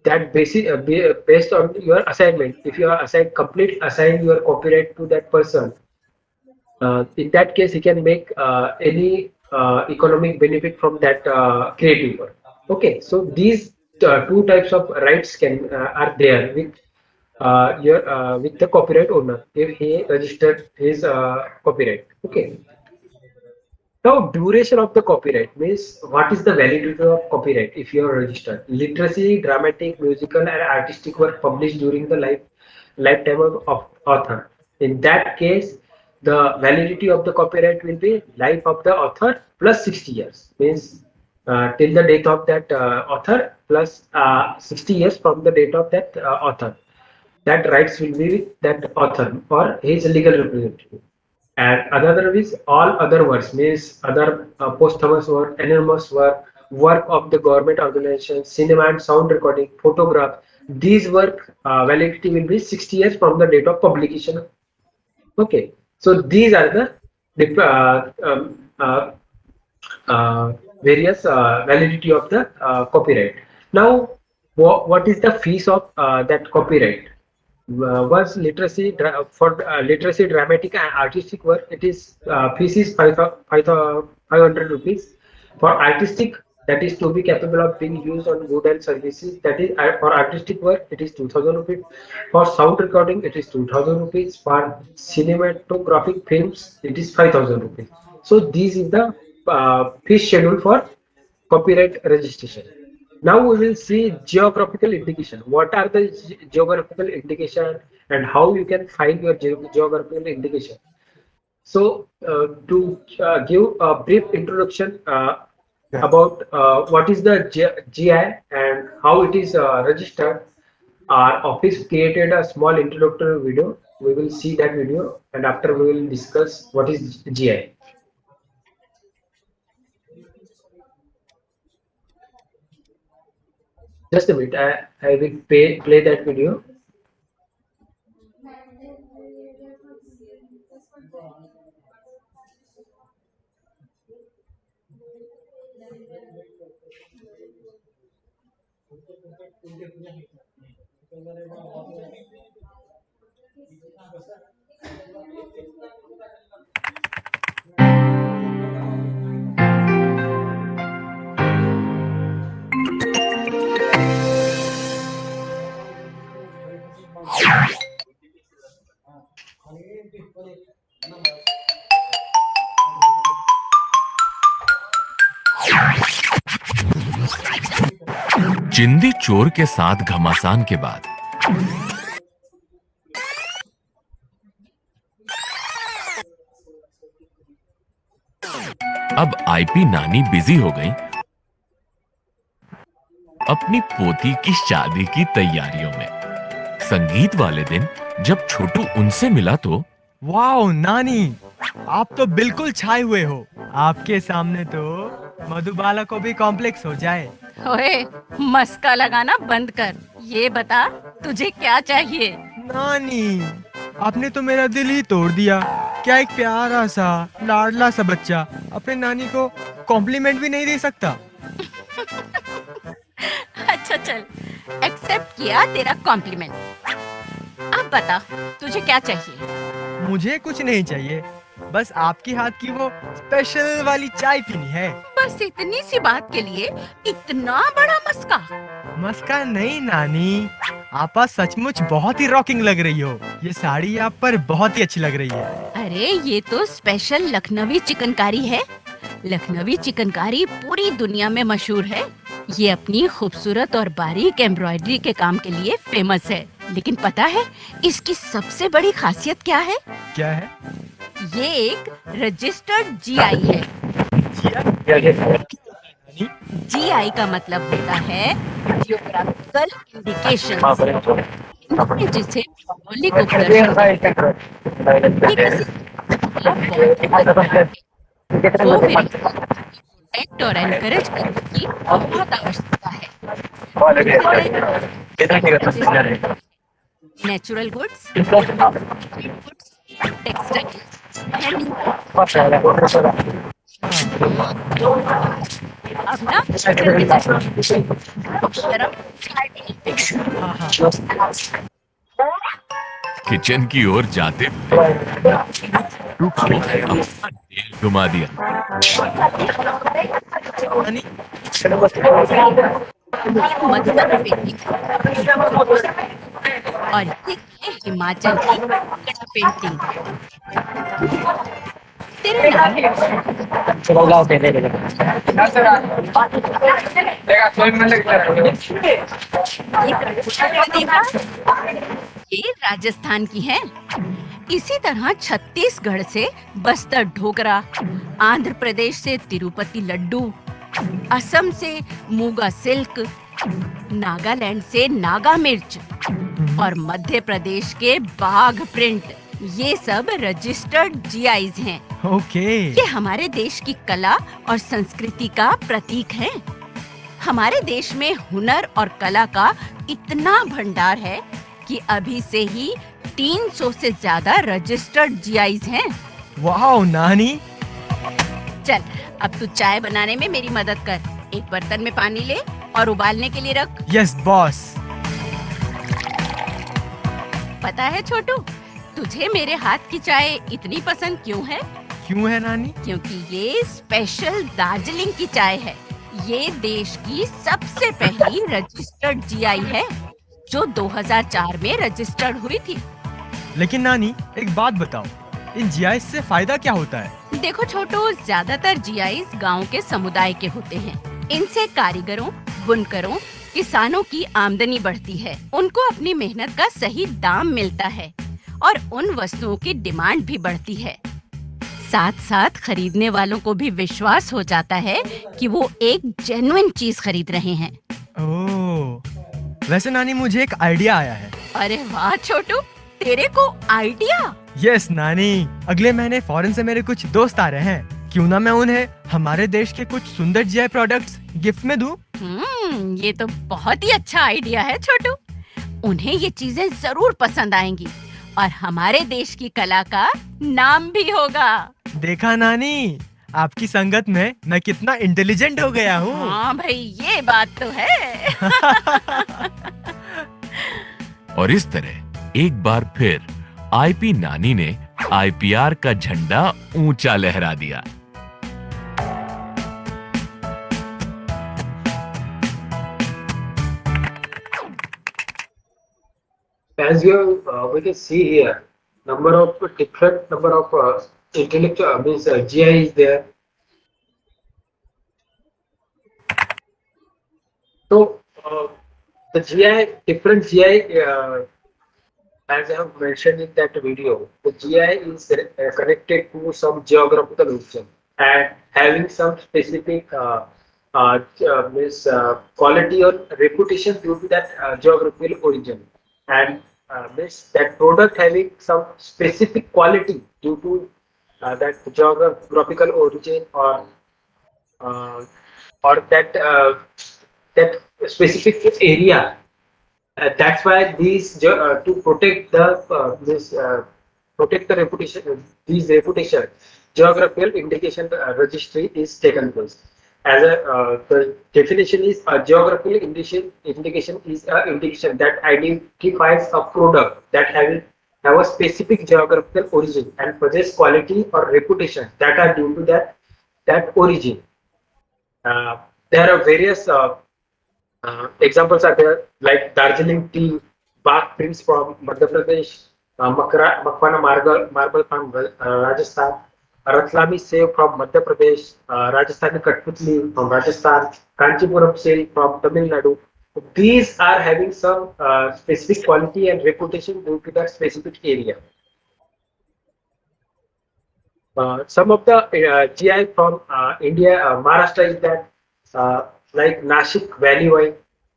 S4: that based on your assignment. If you are assign your copyright to that person, in that case he can make any economic benefit from that creative work. Okay, so these two types of rights can are there with the copyright owner if he registered his copyright. Okay. Now, duration of the copyright means what is the validity of copyright if you are registered? Literacy, dramatic, musical, and artistic work published during the lifetime of author. In that case, the validity of the copyright will be life of the author plus 60 years. Means till the date of that author plus 60 years from the date of that author. That rights will be with that author or his legal representative. And another is all other works, means other posthumous work, anonymous work, work of the government organization, cinema and sound recording, photograph. These work validity will be 60 years from the date of publication. Okay, so these are the various validity of the copyright. Now, what is the fees of that copyright? Was literacy for literacy, dramatic and artistic work, it is fees is 500 rupees. For artistic that is to be capable of being used on goods and services. That is for artistic work, it is 2000 rupees. For sound recording, it is 2000 rupees. For cinematographic films, it is 5000 rupees. So this is the fee schedule for copyright registration. Now we will see geographical indication. What are the geographical indication and how you can find your geographical indication? So, to give a brief introduction about what is the GI and how it is registered, our office created a small introductory video. We will see that video, and after we will discuss what is GI. Just a minute, I will play that video.
S5: चिंदी चोर के साथ घमासान के बाद अब IP नानी busy हो गई अपनी पोती की शादी की तैयारियों में। संगीत वाले दिन जब छोटू उनसे मिला तो
S6: वाओ नानी, आप तो बिल्कुल छाए हुए हो। आपके सामने तो मधुबाला को भी कॉम्प्लेक्स हो जाए।
S7: ओए, मस्का लगाना बंद कर। ये बता, तुझे क्या चाहिए?
S6: नानी, आपने तो मेरा दिल ही तोड़ दिया। क्या एक प्यारा सा लाडला सा बच्चा अपने नानी को कॉम्प्लीमेंट भी नहीं दे सकता?
S7: अच्छा चल, एक्सेप्ट किया तेरा कॉम्प्लीमेंट। अब बता, तुझे क्या चाहिए?
S6: मुझे कुछ नहीं चाहिए, बस आपकी हाथ की वो स्पेशल वाली चाय पीनी है।
S7: बस इतनी सी बात के लिए इतना बड़ा मस्का?
S6: मस्का नहीं नानी, आप आज सचमुच बहुत ही रॉकिंग लग रही हो। ये साड़ी आप पर बहुत ही अच्छी लग रही है।
S7: अरे ये तो स्पेशल लखनवी चिकनकारी है। लखनवी चिकनकारी पूरी दुनिया में मशहूर है। ये अपनी खूबसूरत और बारीक एम्ब्रॉयडरी के काम के लिए फेमस है। लेकिन पता है इसकी सबसे बड़ी खासियत क्या है?
S6: क्या है?
S7: ये एक रजिस्टर्ड जीआई है। जीआई का मतलब होता है जियोग्राफिकल इंडिकेशन, जिसे भौगोलिक उपदर्शन। ये किसी वो प्रोटेक्ट और एनकरेज करने की बहुत आवश्यकता है। नेचुरल गुड्स, टेक्सटाइल्स, अब ना गरम चाय पीते हैं।
S5: किचन की ओर जाते हुए छोटू को अपना ढेर घुमा दिया।
S6: नानी,
S7: मधुबन पेंटिंग और ये हिमाचल की कड़ा पेंटिंग। तेरा नाम है? ये राजस्थान की है। इसी तरह छत्तीसगढ़ से बस्तर ढोकरा, आंध्र प्रदेश से तिरुपति लड्डू, असम से मूंगा सिल्क, नागालैंड से नागा मिर्च और मध्य प्रदेश के बाघ प्रिंट, ये सब रजिस्टर्ड जीआईज हैं।
S6: ओके।
S7: ये हमारे देश की कला और संस्कृति का प्रतीक है। हमारे देश में हुनर और कला का इतना भंडार है कि अभी से ही 300 से ज्यादा रजिस्टर्ड जीआईज हैं।
S6: वाओ नानी।
S7: चल, अब तू चाय बनाने में मेरी मदद कर। एक बर्तन में पानी ले और उबालने के लिए रख।
S6: Yes boss.
S7: पता है छोटू, तुझे मेरे हाथ की चाय इतनी पसंद क्यों है?
S6: क्यों है नानी?
S7: क्योंकि ये स्पेशल दार्जिलिंग की चाय है। ये देश की सबसे पहली रजिस्टर्ड जीआई है जो 2004 में रजिस्टर्ड हुई थी।
S6: लेकिन नानी, एक बात बताओ, इन जीआईएस से फायदा क्या होता है?
S7: देखो छोटू, ज्यादातर जीआईस गांव के समुदाय के होते हैं। इनसे कारीगरों, बुनकरों, किसानों की आमदनी बढ़ती है। उनको अपनी मेहनत का सही दाम मिलता है और उन वस्तुओं की डिमांड भी बढ़ती है। साथ साथ खरीदने वालों को भी विश्वास हो जाता है कि वो एक जेन्युइन चीज खरीद रहे हैं।
S6: ओह, वैसे नानी मुझे एक आइडिया आया है।
S7: अरे वाह छोटू, तेरे को आइडिया?
S6: यस नानी, अगले महीने फॉरेन से मेरे कुछ दोस्त आ रहे हैं। क्यों ना मैं उन्हें हमारे देश के कुछ सुंदर जीआई प्रोडक्ट्स गिफ्ट में दूं?
S7: ये तो बहुत ही अच्छा आइडिया है छोटू। उन्हें ये चीजें जरूर पसंद आएंगी और हमारे देश की कला का नाम भी होगा।
S6: देखा नानी, आपकी संगत में मैं कितना इंटेलिजेंट हो गया हूँ।
S7: हाँ भाई, ये बात तो है।
S5: और इस तरह एक बार फिर आईपी नानी ने आईपीआर का झंडा ऊंचा लहरा दिया।
S4: As we can see here, different number of intellectual means GI is there. So the GI, different GI, as I have mentioned in that video, the GI is connected to some geographical region and having some specific means quality or reputation due to that geographical origin, and means that product having some specific quality due to that geographical origin uh, or that specific area. That's why these to protect the protect the reputation, these reputation, geographical indication registry is taken place. As a the definition is a geographical indication is a indication that identifies a product that have a specific geographical origin and possess quality or reputation that are due to that origin. There are various examples are there like Darjeeling tea, bark prints from Madhya Pradesh, Makwana marble from Rajasthan, Ratlami save from Madhya Pradesh, Rajasthani Katputli from Rajasthan, Kanchipuram silk from Tamil Nadu. These are having some specific quality and reputation due to that specific area. Some of the GI from India, Maharashtra is that like Nashik Valley wine,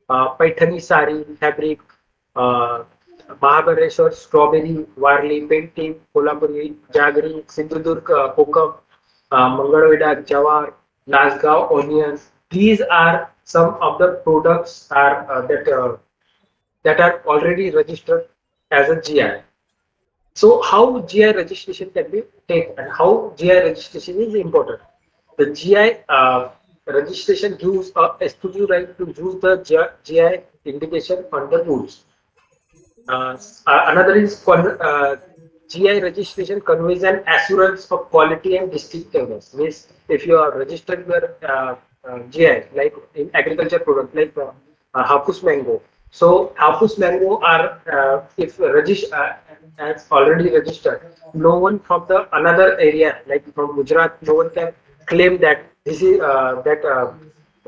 S4: Paithani sari fabric, Mahabaleshwar strawberry, Warli painting, Kolhapuri jaggery, Sindhudurg kokum, Mangalweda jawar, Nasgaon onions. These are some of the products that are already registered as a GI. So how GI registration can be taken and how GI registration is important. The GI registration gives a exclusive right to use the GI indication on the goods. Another is GI registration conveys an assurance of quality and distinctiveness. Means if you are registered your GI, like in agriculture product, like Hapus mango. So Hapus mango are if as already registered, no one from the another area, like from Gujarat, no one can claim that this is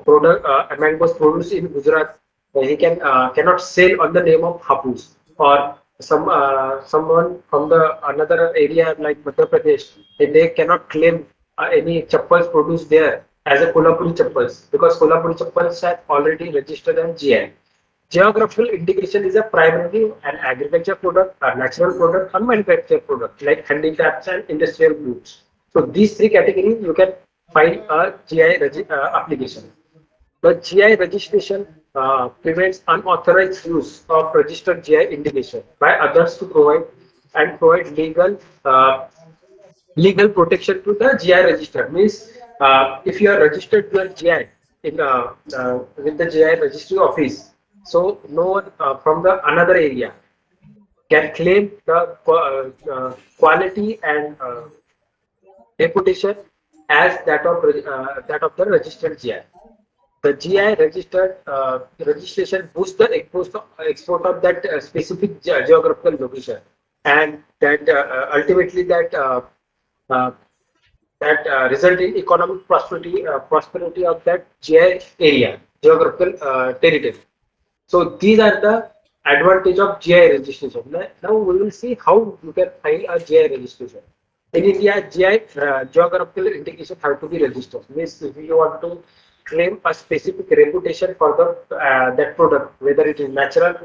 S4: product mangoes produced in Gujarat. He cannot sell on the name of Hapus, or someone from the another area like Madhya Pradesh. They cannot claim any chappals produced there as a Kolhapuri chappals, because Kolhapuri chappals are already registered as GI. Geographical indication is a primarily an agriculture product, a natural product, or manufactured product like handicrafts and industrial goods. So these three categories you can file a GI application. The GI registration prevents unauthorized use of registered GI indication by others to provide legal protection to the GI register. Means if you are registered to a GI in with the GI registry office, so no one from the another area can claim the quality and reputation as that of the registered GI. the GI registered registration boosts the export of that specific geographical location, and that ultimately uh, result in economic prosperity of that GI area, geographical territory. So these are the advantage of GI registration. Now we will see how you can file a GI registration. In India, GI geographical indication have to be registered. Means if you want to claim a specific reputation for the that product, whether it is natural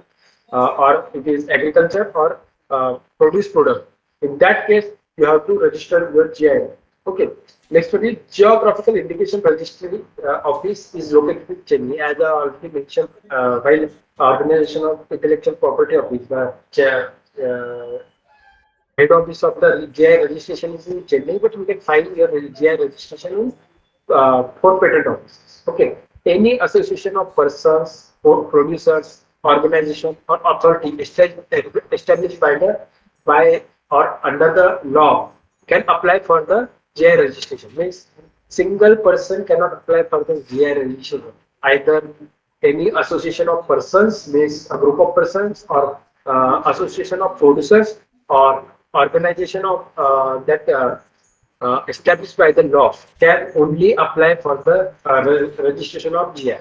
S4: or it is agriculture or produce product. In that case, you have to register your GI. Okay. Next one is geographical indication registry office is located in Chennai. As I already mentioned, while organization of intellectual property office, head office of the GI registration is in Chennai, but you can find your GI registration in for patent offices. Okay. Any association of persons, or producers, organization, or authority established by or under the law can apply for the GI registration. Means single person cannot apply for the GI registration. Either any association of persons, means a group of persons, or association of producers, or organization of established by the law can only apply for the registration of GI.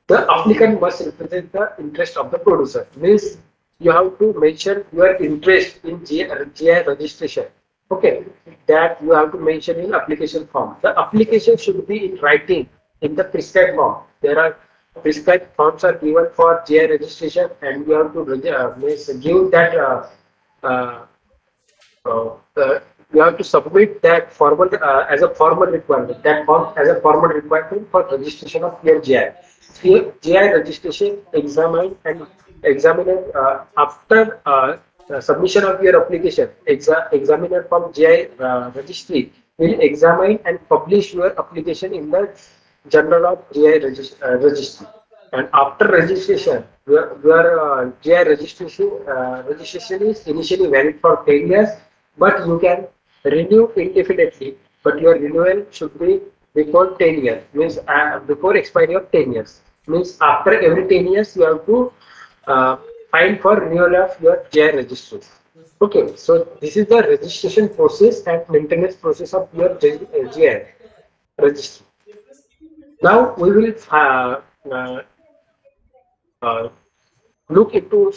S4: The applicant must represent the interest of the producer. Means you have to mention your interest in GI registration. Okay, that you have to mention in application form. The application should be in writing in the prescribed form. There are prescribed forms are given for GI registration, and you have to give that. You have to submit that formal as a formal requirement. That form as a formal requirement for registration of your GI. GI registration examiner after submission of your application. Examiner from GI registry will examine and publish your application in the Journal of GI Registry. And after registration, your GI registration is initially valid for 10 years, but you can renew indefinitely. But your renewal should be before 10 years, means before expiry of 10 years. Means after every 10 years, you have to file for renewal of your GI registration. Okay, so this is the registration process and maintenance process of your GI registry. Now we will uh, uh, look into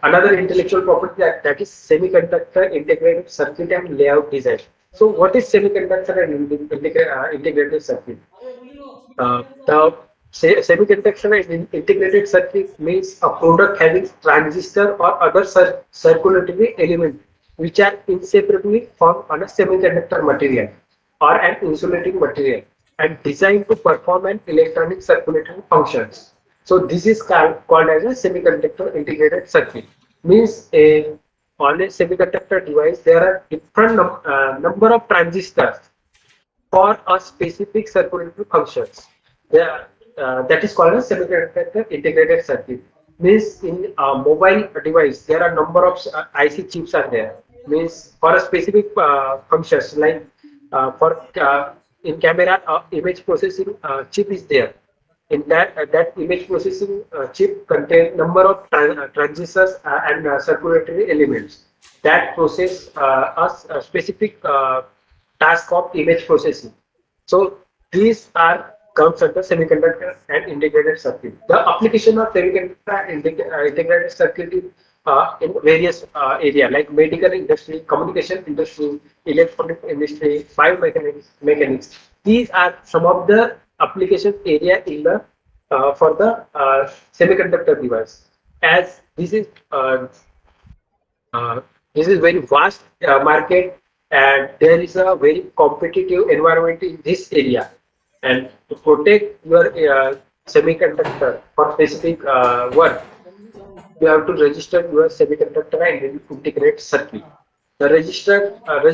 S4: another intellectual property that is semiconductor integrated circuit and layout design. So what is semiconductor and integrated circuit? The semiconductor and integrated circuit means a product having transistor or other circulatory element which are inseparably formed on a semiconductor material or an insulating material and designed to perform an electronic circulatory functions. So this is called as a semiconductor integrated circuit. Means on a semiconductor device there are different number of transistors for a specific circulatory functions. That is called a semiconductor integrated circuit. Means in a mobile device there are number of IC chips are there. Means for a specific functions like for in camera image processing chip is there. In that image processing chip contain number of transistors and circulatory elements that process a specific task of image processing. So these are comes under semiconductor and integrated circuit. The application of semiconductor and integrated circuit is in various area like medical industry, communication industry, electronic industry, biomechanics. These are some of the application area in the for the semiconductor device. As this is very vast market, and there is a very competitive environment in this area. And to protect your semiconductor for specific work, you have to register your semiconductor and integrate circuit. The register of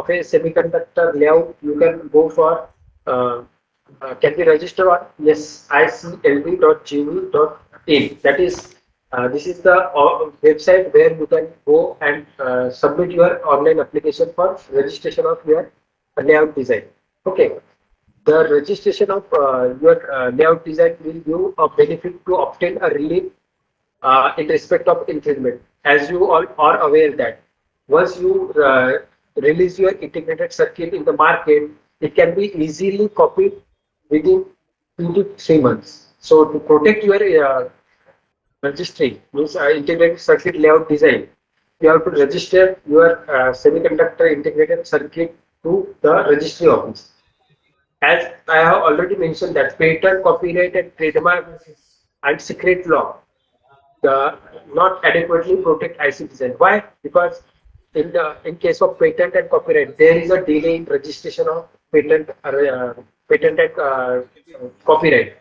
S4: a semiconductor layout you can go for can be registered on siclb.gv.in. That is this is the website where you can go and submit your online application for registration of your layout design. Okay. The registration of your layout design will give a benefit to obtain a relief in respect of infringement. As you all are aware that once you release your integrated circuit in the market, it can be easily copied within 2 to 3 months. So to protect your registry, means integrated circuit layout design, you have to register your semiconductor integrated circuit to the registry office. As I have already mentioned that patent, copyright and trademark and secret law not adequately protect IC design. Why? Because in case of patent and copyright, there is a delay in registration of patent and copyright,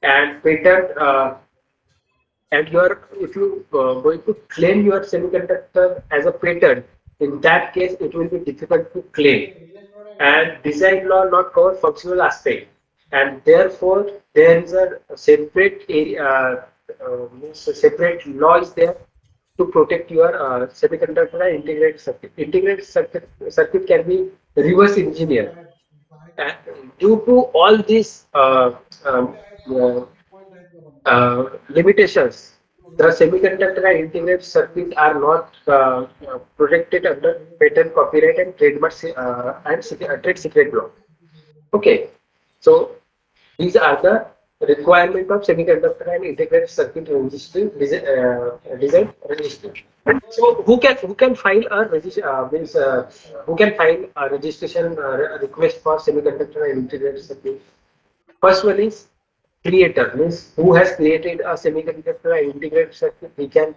S4: and patent and your if you going to claim your semiconductor as a patent, in that case it will be difficult to claim, and design law not cover functional aspect, and therefore there is a separate area, means a separate law is there to protect your semiconductor and integrated circuit. Integrated circuit can be reverse engineered, and due to all these uh, limitations, the semiconductor and integrated circuit are not protected under patent, copyright, and trademark trade secret law. Okay, so these are the requirement of semiconductor and integrated circuit registry design registry. So who can file a who can file a registration request for semiconductor and integrated circuit? First one is creator, means who has created a semiconductor and integrated circuit. He can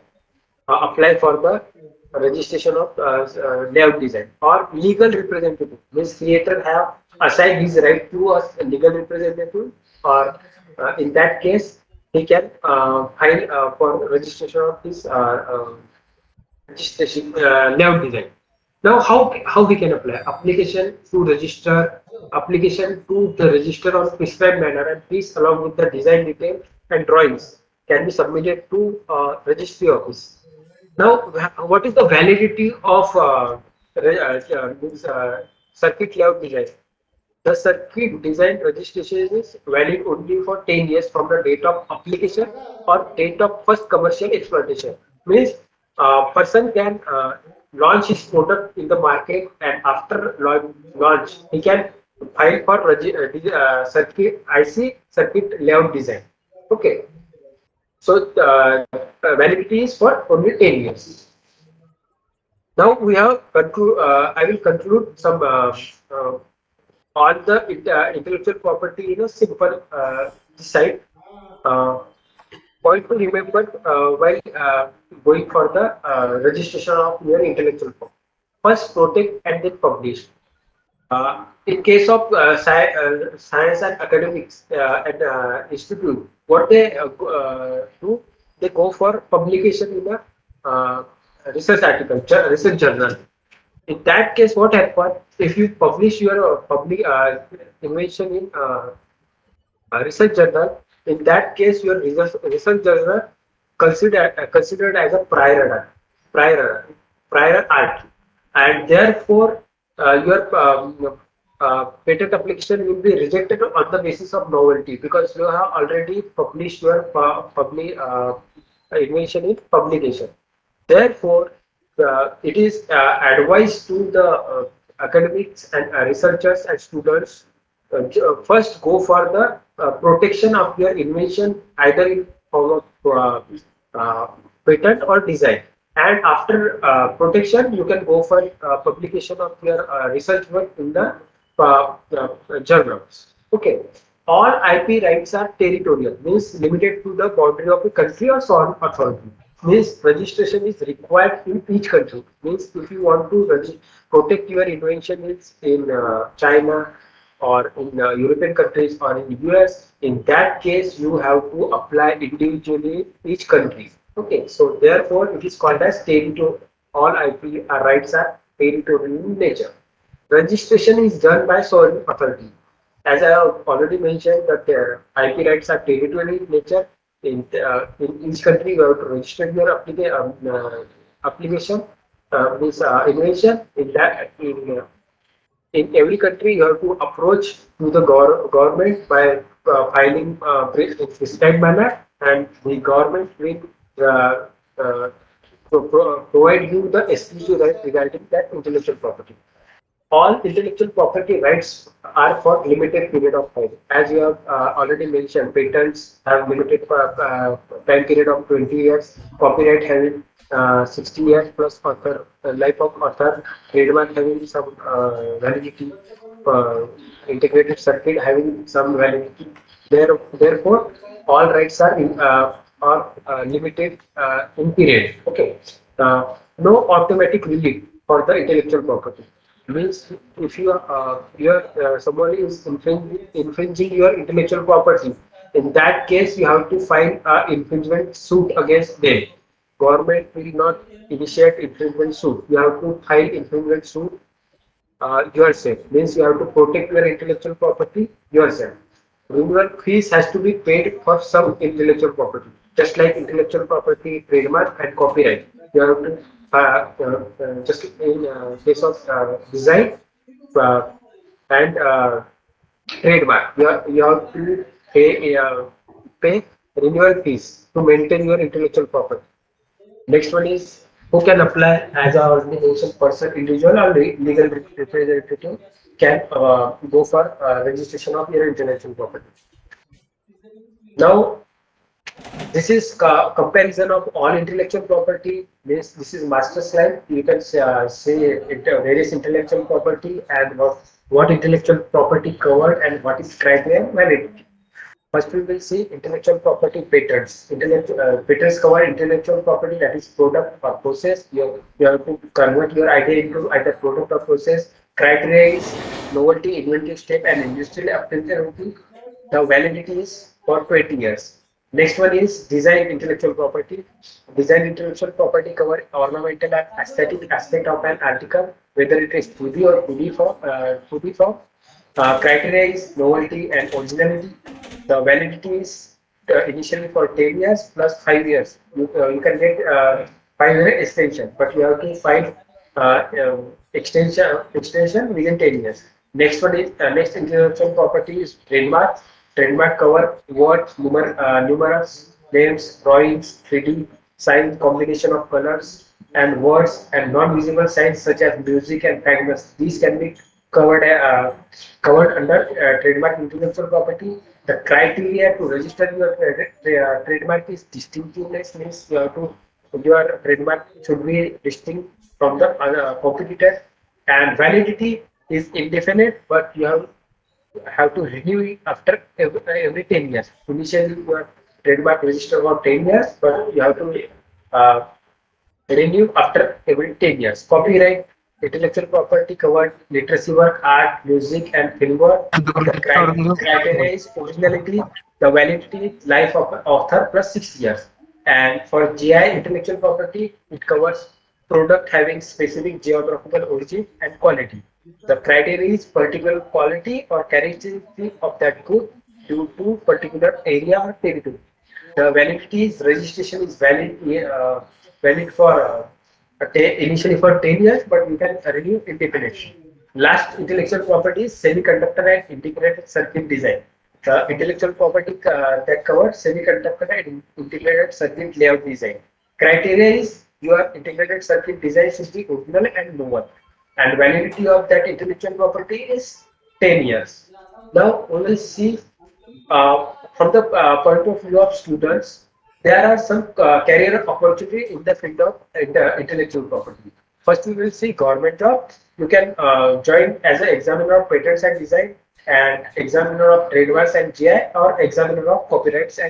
S4: apply for the registration of layout design, or legal representative, means creator have assigned his right to a legal representative, or in that case he can file for registration of his registration layout design. Now, how we can apply? Application to register, application to the register on prescribed manner, and fees along with the design detail and drawings can be submitted to registry office. Now, what is the validity of this, circuit layout design? The circuit design registration is valid only for 10 years from the date of application or date of first commercial exploitation. Means person can launch his product in the market, and after launch he can file for circuit IC circuit layout design. Okay, so validity is for only 10 years. Now we have I will conclude some on the intellectual property in a simple side. Uh, Point to remember while going for the registration of your intellectual property. First, protect and then publish. In case of science and academics and institute, what they do, they go for publication in a research article, research journal. In that case, what happens if you publish your public invention in research journal? In that case, your research journal considered as a prior prior art, and therefore your patent application will be rejected on the basis of novelty, because you have already published your invention in publication. Therefore, it is advised to the academics and researchers and students first go for the protection of your invention, either in form of patent or design. And after protection, you can go for publication of your research work in the journals. Okay. All IP rights are territorial, means limited to the boundary of a country or sovereign authority. Means registration is required in each country. Means if you want to protect your invention is in China or in European countries or in US, in that case you have to apply individually each country. Okay, so therefore it is called as territorial. All IP rights are territorial in nature. Registration is done by sovereign authority. As I have already mentioned, that IP rights are territorial in nature. In each country, you have to register your application, means invention. In in every country you have to approach to the government by filing prescribed manner, and the government will uh, uh, provide you the exclusive right regarding that intellectual property. All intellectual property rights are for limited period of time. As you have already mentioned, patents have limited time period of 20 years, copyright having 60 years plus author life of author, trademark having some validity, uh, integrated circuit having some validity. Therefore, all rights are limited in period. Okay, no automatic relief for the intellectual property means if somebody is infringing your intellectual property, in that case you have to file a infringement suit against them. Government will not initiate infringement suit. You have to file infringement suit yourself. Means you have to protect your intellectual property yourself. Renewal fees has to be paid for some intellectual property, just like intellectual property, trademark, and copyright. You have to just in case of design uh, and trademark, you have to pay renewal fees to maintain your intellectual property. Next one is who can apply as I already mentioned, person, individual or legal representative can go for registration of your intellectual property. Now, this is comparison of all intellectual property. This is master slide. You can see various intellectual property and what intellectual property covered and what is criteria validity. First, we will see intellectual property patents. Patents cover intellectual property that is product or process. You have to convert your idea into either product or process. Criteria is novelty, inventive step, and industrial applicability. The validity is for 20 years. Next one is design intellectual property. Design intellectual property cover ornamental and aesthetic aspect of an article, whether it is 2D or 2D form. 2D form. Criteria is novelty and originality. The validity is initially for 10 years plus 5 years. You can get 5-year extension, but you have to file extension within 10 years. Next one is next intellectual property is trademark. Trademark cover words, numerous names, drawings, 3D signs, combination of colors and words, and non-visible signs such as music and fragments. These can be covered covered under trademark intellectual property. The criteria to register your trademark is distinctiveness, means you have to your trademark should be distinct from the competitor, and validity is indefinite, but you have to renew it after every 10 years. Initially, your trademark registered for 10 years, but you have to uh, renew after every 10 years. Copyright, intellectual property covered literacy work, art, music, and film work. The criteria is originality, the validity, life of an author plus 6 years. And for GI intellectual property, it covers product having specific geographical origin and quality. The criteria is particular quality or characteristic of that good due to particular area or territory. The validity is registration is valid for initially for 10 years, but you can renew indefinitely. Last intellectual property is semiconductor and integrated circuit design. The intellectual property that covers semiconductor and integrated circuit layout design. Criteria is your integrated circuit design should be original and novel, and validity of that intellectual property is 10 years. Now we will see from the point of view of students, there are some career opportunity in the field of intellectual property. First, we will see government job. You can join as an examiner of patents and design, and examiner of trademarks and GI, or examiner of copyrights.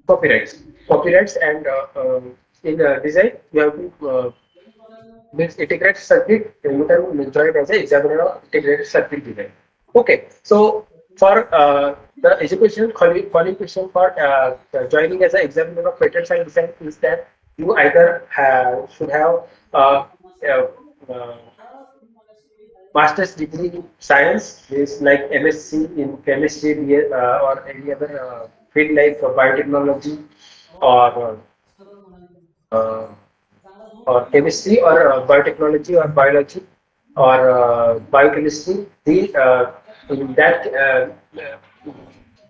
S4: Copyrights and in design, you have to means integrated circuit. You can join as an examiner of integrated circuit design. Okay, so for the education qualification for joining as an examiner of patents and design is that you either should have uh, uh, uh, master's degree in science, is like MSc in chemistry, or any other field like biotechnology or uh, or chemistry or biotechnology or biology, or biochemistry, in that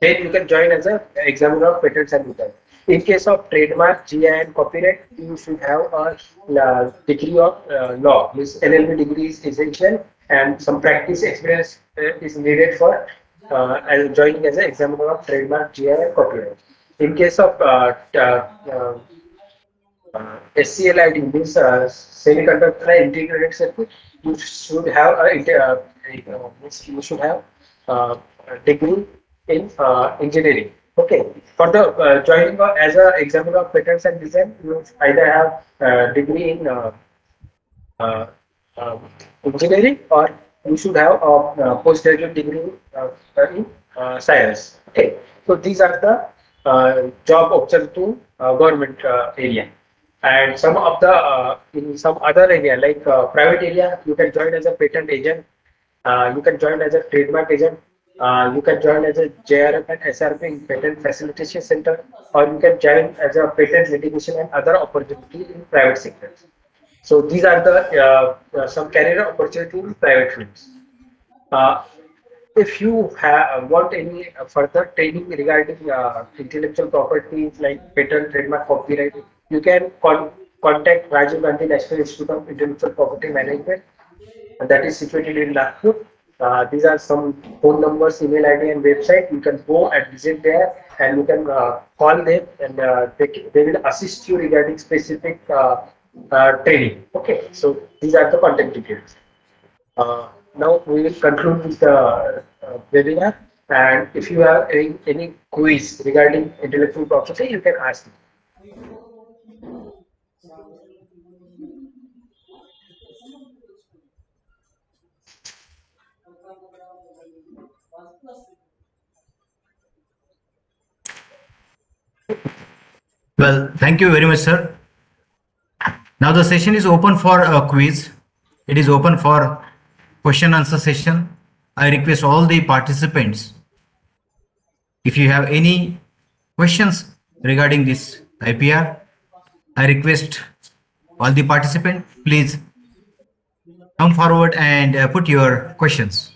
S4: then you can join as a examiner of patents and design. In case of trademark, GI and copyright, you should have a degree of law. This LLB degree is essential, and some practice experience is needed for as joining as an examiner of trademark, GI and copyright. In case of SCLID means semiconductor integrated circuit. You should have you should have a degree in engineering. Okay. For the joining as a examiner of patents and design, you either have degree in uh, um, engineering, or you should have a postgraduate degree in science. Okay, so these are the job options to government area. And some of the in some other area like private area, you can join as a patent agent, you can join as a trademark agent, you can join as a JRF and SRP in patent facilitation center, or you can join as a patent litigation and other opportunity in private sectors. So these are the some career opportunity in private firms. Uh, if you want any further training regarding intellectual property like patent, trademark, copyright, you can contact Rajiv Gandhi National Institute of Intellectual Property Management, and that is situated in Nagpur. These are some phone numbers, email ID, and website. You can go and visit there, and you can call them, and they will assist you regarding specific training. Okay, so these are the contact details. Now we will conclude with the webinar. And if you have any quiz regarding intellectual property, you can ask me.
S3: Well, thank you very much, sir. Now the session is open for a quiz. It is open for question answer session. I request all the participants, if you have any questions regarding this IPR, I request all the participants, please come forward and put your questions.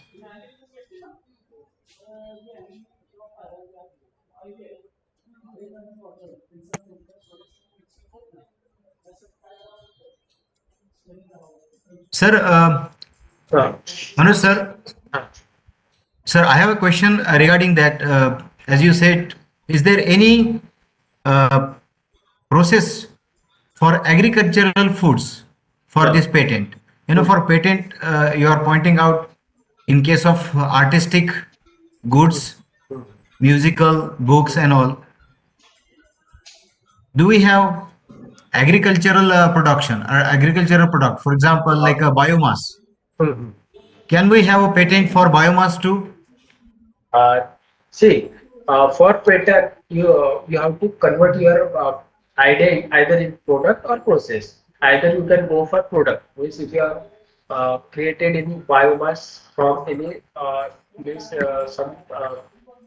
S3: Sir,
S4: Uh,
S3: Manoj sir,
S4: uh,
S3: sir, I have a question regarding that. As you said, is there any uh, process for agricultural foods for this patent? You know, for patent, you are pointing out in case of artistic goods, musical books, and all. Do we have agricultural production or agricultural product? For example, like a biomass.
S4: mhm.
S3: Can we have a patent for biomass too?
S4: Uh, See, for patent, you have to convert your idea either in product or process. Either you can go for product, means if you have created any biomass from any means some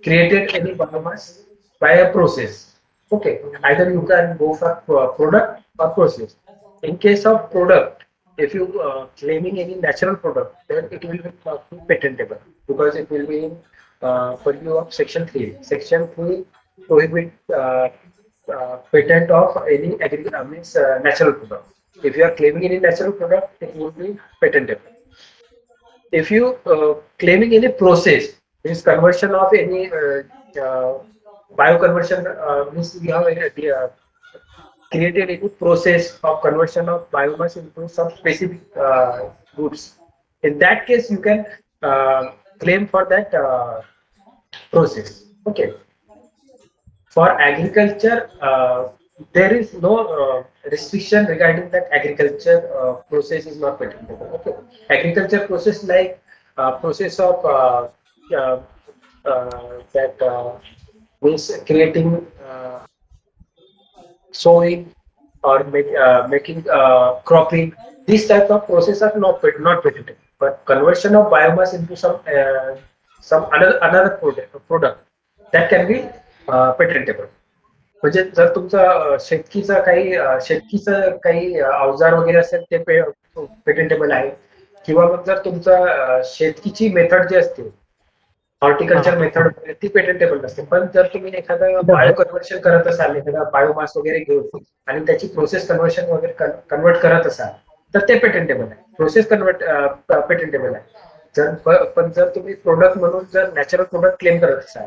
S4: created any biomass by a process. Okay, either you can go for product or process. In case of product, if you claiming any natural product, then it will be patentable because it will be in purview of Section 3. Section 3 prohibit patent of any means natural product. If you are claiming any natural product, it will be patentable. If you claiming any process, means conversion of any bioconversion, means you have created any process of conversion of biomass into some specific goods. In that case, you can claim for that process. Okay. For agriculture, there is no restriction regarding that agriculture process is not patentable. Okay. Agriculture process like process of uh, that means creating sowing or making cropping. These type of process are not patentable. But conversion of biomass into some another product that can be patentable. म्हणजे जर तुमचं शेतीचं काही अवजार वगैरे असेल ते patentable आहे, किंवा मग जर तुमचा शेतीची मेथड जी असते हॉर्टिकल्चर मेथड ती पेटंटेबल नसते. पण जर तुम्ही एखादं बायो कन्व्हर्शन करत असाल, एखादा बायोमास वगैरे घेऊन आणि त्याची प्रोसेस कन्व्हर्शन वगैरे कन्वर्ट करत असाल तर ते पेटंटेबल आहे. प्रोसेस कन्वर्ट पेटंटेबल आहे. पण जर तुम्ही प्रोडक्ट म्हणून जर नॅचरल प्रोडक्ट क्लेम करत असाल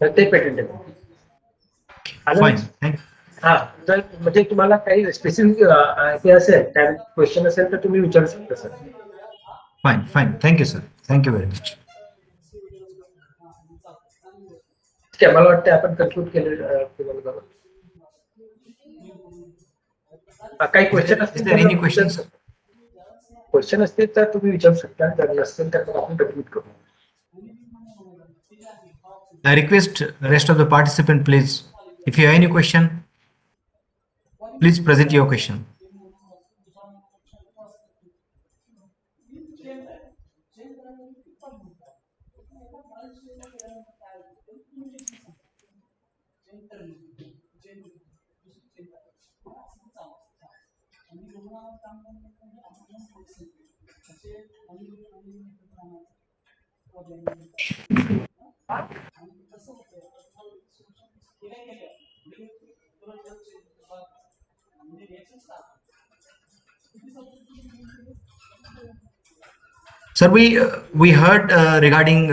S4: तर ते पेटंटेबल.
S3: Fine. Thank
S4: हा, जर म्हणजे तुम्हाला काही स्पेसिफिक हे असेल काय क्वेश्चन असेल तर तुम्ही विचारू शकता sir.
S3: Fine. Fine. Thank you, sir. Thank you very much.
S4: ठीक आहे, मला वाटतं आपण कन्क्लूड केलं. काही question
S3: Is there any questions?
S4: Question असतील तर तुम्ही विचारू शकता. जर नसतील तर मग आपण कन्क्लूड करू.
S3: I request rest of the participant, please. If you have any question, please present your question. Sir, we heard regarding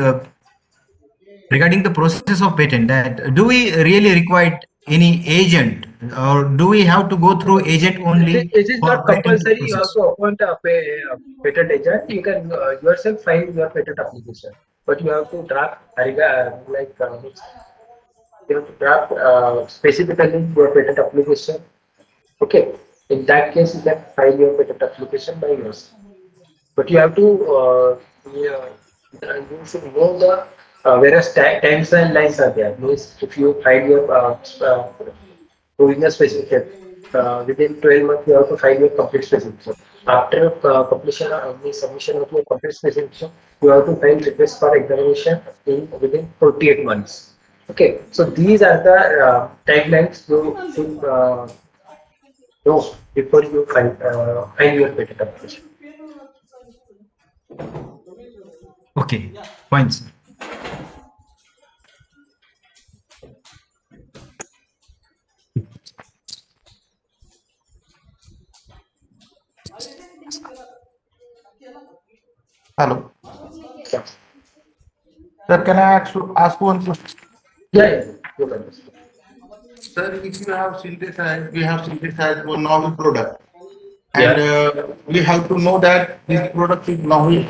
S3: the process of patent, that do we really require any agent, or do we have to go through agent only
S4: It is
S3: for
S4: not
S3: patent
S4: compulsory. You have
S3: process?
S4: to appoint a patent agent. You can yourself file your patent application, but you have to draft you have to draft specifically your patent application. Okay. In that case, you can file your patent application by yourself. But you have to you should know the various times and lines are there. Means if you file your original specification within 12 months, you have to file your complete specification. After completion of the submission of your complete specification, you have to file request for examination within 48 months. Okay, so these are the timelines you should know before you file your patent application.
S3: Okay, fine, sir.
S1: Hello. Sir, can I ask one question?
S4: Yeah, you can.
S1: Sir, if we have synthesized one novel product,
S4: Yeah.
S1: and we have to know that this product is novel.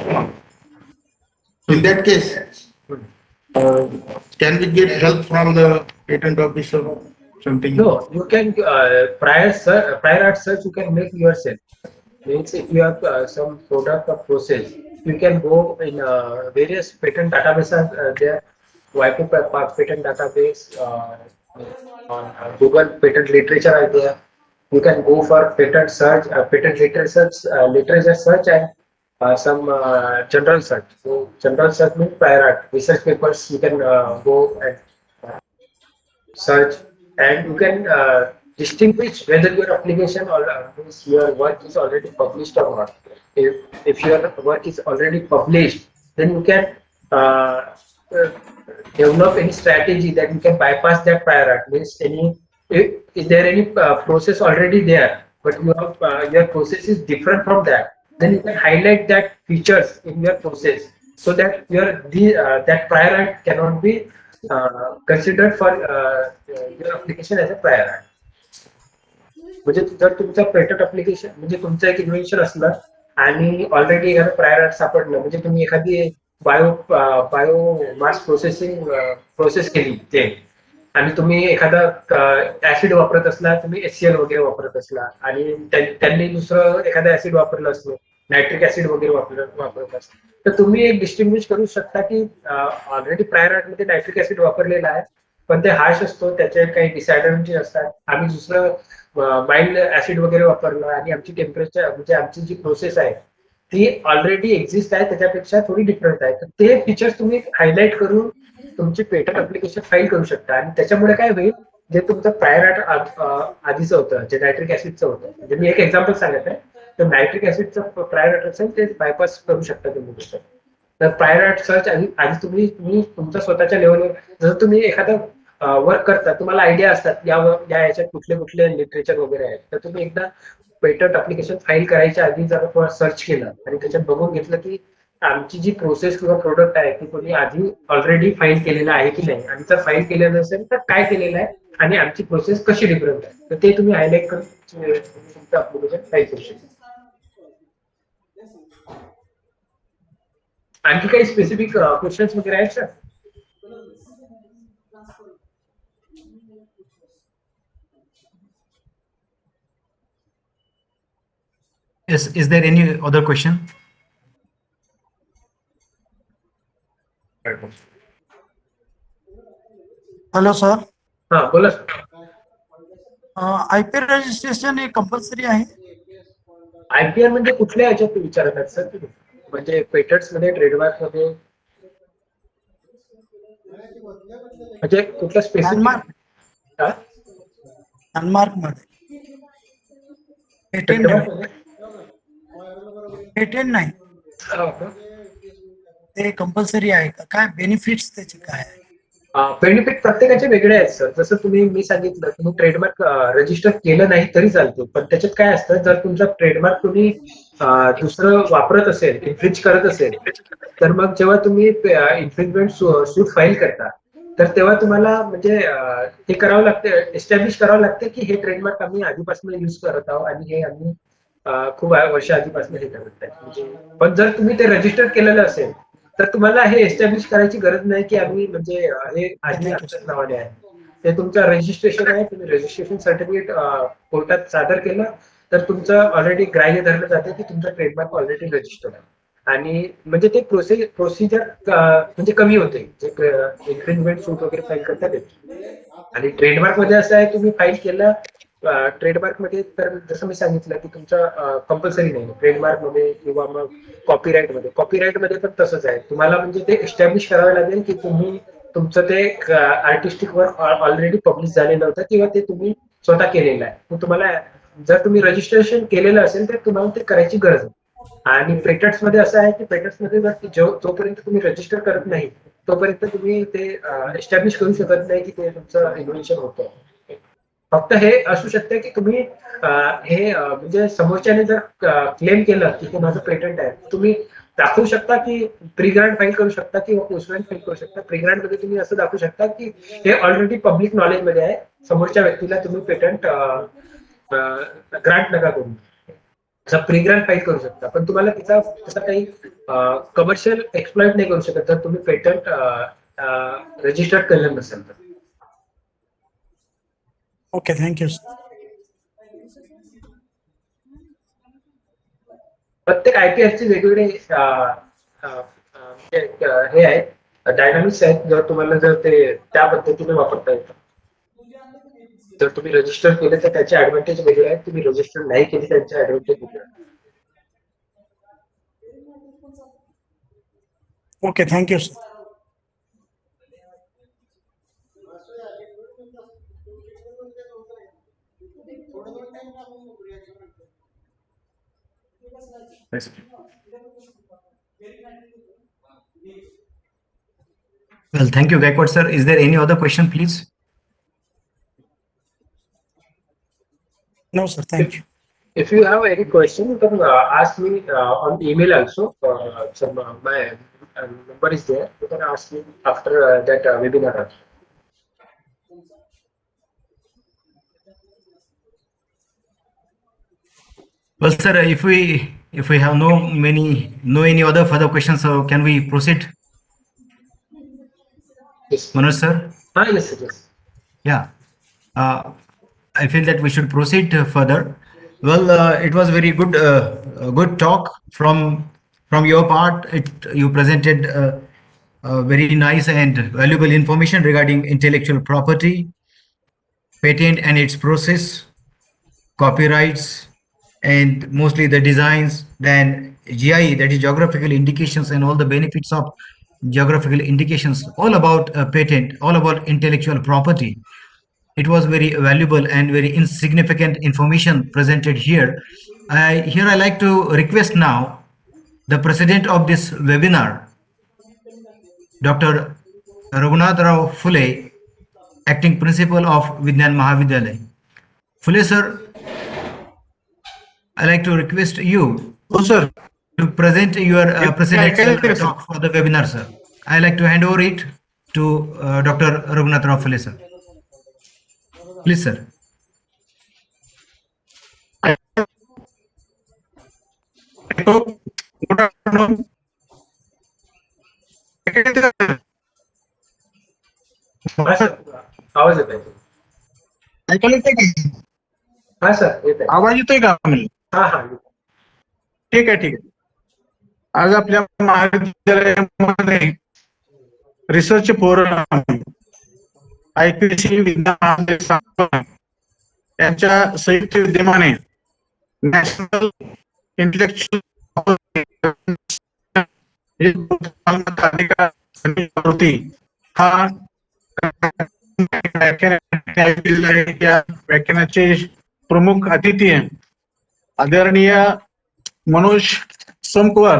S1: In that case, uh, can we get help from the patent office or something?
S4: No, you can prior art search you can make yourself. Means if you have some product or process, you can go in various patent databases. There, YP patent database, on Google patent literature are there. You can go for patent search, literature search, and some general search. So general search means prior art research papers. You can go and search, and you can distinguish whether your application or means your work is already published or not. If your work is already published, then you can uh, develop any strategy that you can bypass that prior art. Means is there any process already there, but your process is different from that, then you can highlight that features in your process so that that prior art cannot be considered for your application as a prior art. म्हणजे जर तुमचं patent application म्हणजे तुमचं एक invention असलं आणि already एखादं prior art सापडलं, म्हणजे तुम्ही एखादी बायो मास प्रोसेस केली ते, आणि तुम्ही एखादा ऍसिड वापरत असला, तुम्ही HCl वगैरे वापरत असला आणि त्यांनी दुसरं एखादं ऍसिड वापरलं असलं, नायट्रिक ऍसिड वगैरे वापरत असलं, तर तुम्ही एक डिस्टिंग्विश करू शकता की ऑलरेडी प्रायर आर्ट मध्ये नायट्रिक ऍसिड वापरलेला आहे, पण ते हार्श असतो, त्याचे काही डिसएडव्हान्टेज असतात. आम्ही दुसरं माइल्ड ऍसिड वगैरे वापरलं आणि आमची टेम्परेचर म्हणजे आमची जी प्रोसेस आहे ती ऑलरेडी एक्झिस्ट आहे, त्याच्यापेक्षा थोडी डिफरंट आहे. तर ते फीचर्स तुम्ही हायलाइट करून तुमची पेटंट ऍप्लिकेशन फाईल करू शकता. आणि त्याच्यामुळे काय होईल, जे तुमचं प्रायर आर्ट आधीचं होतं, जे नायट्रिक ऍसिडचं होतं, म्हणजे मी एक एक्झाम्पल सांगत आहे, तर नायट्रिक ऍसिडचं प्रायर आर्ट असेल ते बायपास करू शकता तुम्ही दुसरं. तर प्रायर आर्ट सर्च आधी तुम्ही तुमच्या स्वतःच्या लेवलवर जसं तुम्ही एखादं वर्क करता, तुम्हाला आयडिया असतात या याच्यात कुठले कुठले लिटरेचर वगैरे आहेत, तर तुम्ही एकदा पेटंट अप्लिकेशन फाईल करायच्या आधी जर सर्च केलं आणि त्याच्यात बघून घेतलं की आमची जी प्रोसेस किंवा प्रोडक्ट आहे ती कोणी आधी ऑलरेडी फाईल केलेलं आहे की नाही, आणि जर फाईल केलेलं नसेल तर काय केलेलं आहे आणि आमची प्रोसेस कशी डिफरंट आहे, तर ते तुम्ही हायलाईट करून तुमचं अप्लिकेशन फाईल करू शकता. आणखी काही स्पेसिफिक क्वेश्चन्स वगैरे आहेत sir?
S3: Is there any other question?
S2: Hello sir,
S4: हा बोला सर.
S2: IPR रजिस्ट्रेशन हे कंपल्सरी आहे?
S4: IPR म्हणजे कुठल्या याच्यात विचारत आहेत सर तुम्ही? म्हणजे पेटंट्स मध्ये, ट्रेडमार्क मध्ये, म्हणजे कुठल्या स्पेसिफिक?
S2: लँडमार्क मध्ये पेटेंट नाही, पेटेंट नाही ते कंपल्सरी आहे का? काय बेनिफिट्स त्याचे काय आहे?
S4: बेनिफिट प्रत्येकाचे वेगळे आहेत सर. जसं मी सांगितलं, तुम्ही ट्रेडमार्क रजिस्टर केलं नाही तरी चालतो, पण त्याच्यात काय असतं, जर तुमचा ट्रेडमार्क तुम्ही दुसरं वापरत असेल, इन्फ्रिज करत असेल, तर मग जेव्हा तुम्ही इन्फ्रिजमेंट सूट फाईल करता, तर तेव्हा तुम्हाला म्हणजे हे करावं लागतं, एस्टॅब्लिश करावं लागतं की हे ट्रेडमार्क आम्ही आधीपासून युज करत आहोत आणि हे आम्ही खूप वर्ष आधीपासून हे करत आहे. म्हणजे पण जर तुम्ही ते रजिस्टर केलेलं असेल तर तुम्हाला हे एस्टॅब्लिश करायची गरज नाही की आम्ही म्हणजे हे आधी आमच्याच नावाने आहे. ते तुमचं रजिस्ट्रेशन आहे, तुम्ही रजिस्ट्रेशन सर्टिफिकेट कोर्टात सादर केलं तर तुमचं ऑलरेडी ग्राह्य धरलं जाते की तुमचा ट्रेडमार्क ऑलरेडी रजिस्टर्ड आहे. आणि म्हणजे ते प्रोसिजर म्हणजे कमी होते, जे इन्फ्रिंजमेंट सूट वगैरे फाईल करतात. आणि ट्रेडमार्क मध्ये असं आहे, तुम्ही फाईल केलं ट्रेडमार्क मध्ये तर जसं मी सांगितलं की तुमचं कंपल्सरी नाही ट्रेडमार्क मध्ये किंवा मग कॉपीराईट मध्ये. कॉपीराईट मध्ये पण तसंच आहे, तुम्हाला म्हणजे ते एस्टॅब्लिश करावं लागेल की तुम्ही तुमचं ते आर्टिस्टिक वर्क ऑलरेडी पब्लिश झालेलं होतं किंवा ते तुम्ही स्वतः केलेलं आहे. मग तुम्हाला जर तुम्ही रजिस्ट्रेशन केलेलं असेल तर तुम्हाला ते करायची गरज आहे. आणि पेटंट्स मध्ये असं आहे की पेटंट्स मध्ये जर जोपर्यंत तुम्ही रजिस्टर करत नाही तोपर्यंत तुम्ही ते एस्टॅब्लिश करू शकत नाही की ते तुमचं इन्व्हेन्शन होतं. फक्त हे असू शकते की तुम्ही हे म्हणजे समोरच्याने जर क्लेम केलं की हे माझं पेटंट आहे, तुम्ही दाखवू शकता की प्री ग्रांट फाईल करू शकता किंवा पोस्ट ग्रांट फाईल करू शकता. प्री ग्रांट मध्ये तुम्ही असं दाखवू शकता की हे ऑलरेडी पब्लिक नॉलेज मध्ये आहे, समोरच्या व्यक्तीला तुम्ही पेटंट ग्रांट नका करू. प्री ग्रांट फाईल करू शकता, पण तुम्हाला त्याचा काही कमर्शियल एक्सप्लॉइट नाही करू शकत जर तुम्ही पेटंट रजिस्टर्ड केलं नसेल तर.
S2: Okay, thank you.
S4: प्रत्येक IPR चे वेगवेगळे हे आहेत, डायनामिक्स आहेत, जर तुम्हाला जर ते त्या पद्धतीने वापरता येतं. जर तुम्ही रजिस्टर केले तर त्याचे ऍडव्हान्टेज वेगळे आहेत, तुम्ही रजिस्टर नाही केले त्याचे ऍडव्हान्टेज वेगळे आहेत.
S2: Okay, thank you sir.
S3: Well, thank you, Gaikwad sir. Is there any other question, please?
S2: No, sir. Thank you.
S4: If you have any question, you can ask me on email also. So my number is there. You can ask me after that webinar.
S3: Well, sir, if we have no any other further questions, so can we proceed?
S4: Yes.
S3: Manoj sir?
S4: Yes, sir. Yes.
S3: Yeah. I feel that we should proceed further. Well, it was very good, good talk from your part. You presented very nice and valuable information regarding intellectual property, patent and its process, copyrights, and mostly the designs, then GI, that is geographical indications, and all the benefits of geographical indications, all about patent, all about intellectual property. It was very valuable and very insignificant information presented here. Here I like to request now the president of this webinar, Dr. Raghunath Rao Phule, acting principal of Vidnyan Mahavidyalaya. Phule sir, I like to request you
S2: हो sir.
S3: to present your presidential
S2: ऐकायला येतंय का,
S3: talk for the webinar, sir. I like to hand over it to Dr. Raghunath Rao Phule, sir. Please, sir.
S2: Good afternoon. ऐकायला येतंय का?
S4: हा sir, आवाज येत आहे.
S2: ऐकायला येतंय का?
S4: हा सर, येत आहे.
S2: आवाज येतोय का आम्ही?
S4: हा हा.
S2: ठीक आहे, ठीक आहे. आज आपल्या महाविद्यालयामध्ये रिसर्च फोरम IQAC विज्ञान यांच्या संयुक्त विद्यमाने नॅशनल इंटेलेक्च्युअल हा या व्याख्यानाचे प्रमुख अतिथी आहे आदरणीय मनोज सोमकुमार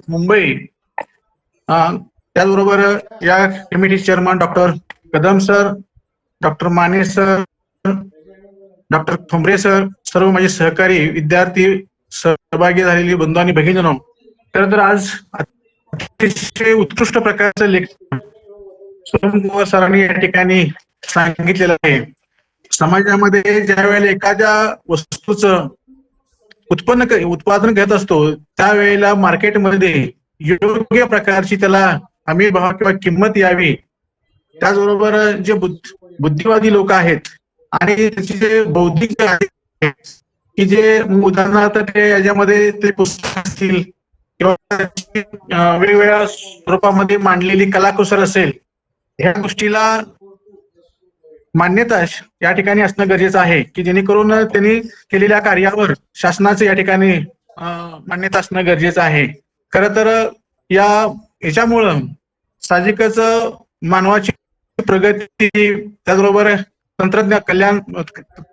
S2: मुंबई. त्याचबरोबर या कमिटी चेअरमन डॉक्टर कदम सर, डॉक्टर माने सर, डॉक्टर ठोंबरे सर, सर्व माझे सहकारी विद्यार्थी सहभागी झालेली बंधू आणि भगिनींनो, तर आज अतिशय उत्कृष्ट प्रकारचं लेक्चर सोमकुमार सरांनी या ठिकाणी सांगितलेलं आहे. समाजामध्ये ज्या वेळेला एखाद्या वस्तूचं उत्पादन घेत असतो त्यावेळेला मार्केटमध्ये योग्य प्रकारची त्याला हमी भाव किंवा किंमत यावी. त्याचबरोबर जे बुद्धिवादी लोक आहेत आणि त्याचे जे बौद्धिक आहेत की जे उदाहरणार्थ ते याच्यामध्ये ते पुस्तक असतील किंवा वेगवेगळ्या स्वरूपामध्ये मांडलेली कलाकुसर असेल, ह्या गोष्टीला मान्यता या ठिकाणी असणं गरजेचं आहे की जेणेकरून त्यांनी केलेल्या कार्यावर शासनाचं या ठिकाणी मान्यता असणं गरजेचं आहे. खरं तर याच्यामुळं साहजिकच मानवाची प्रगती, त्याचबरोबर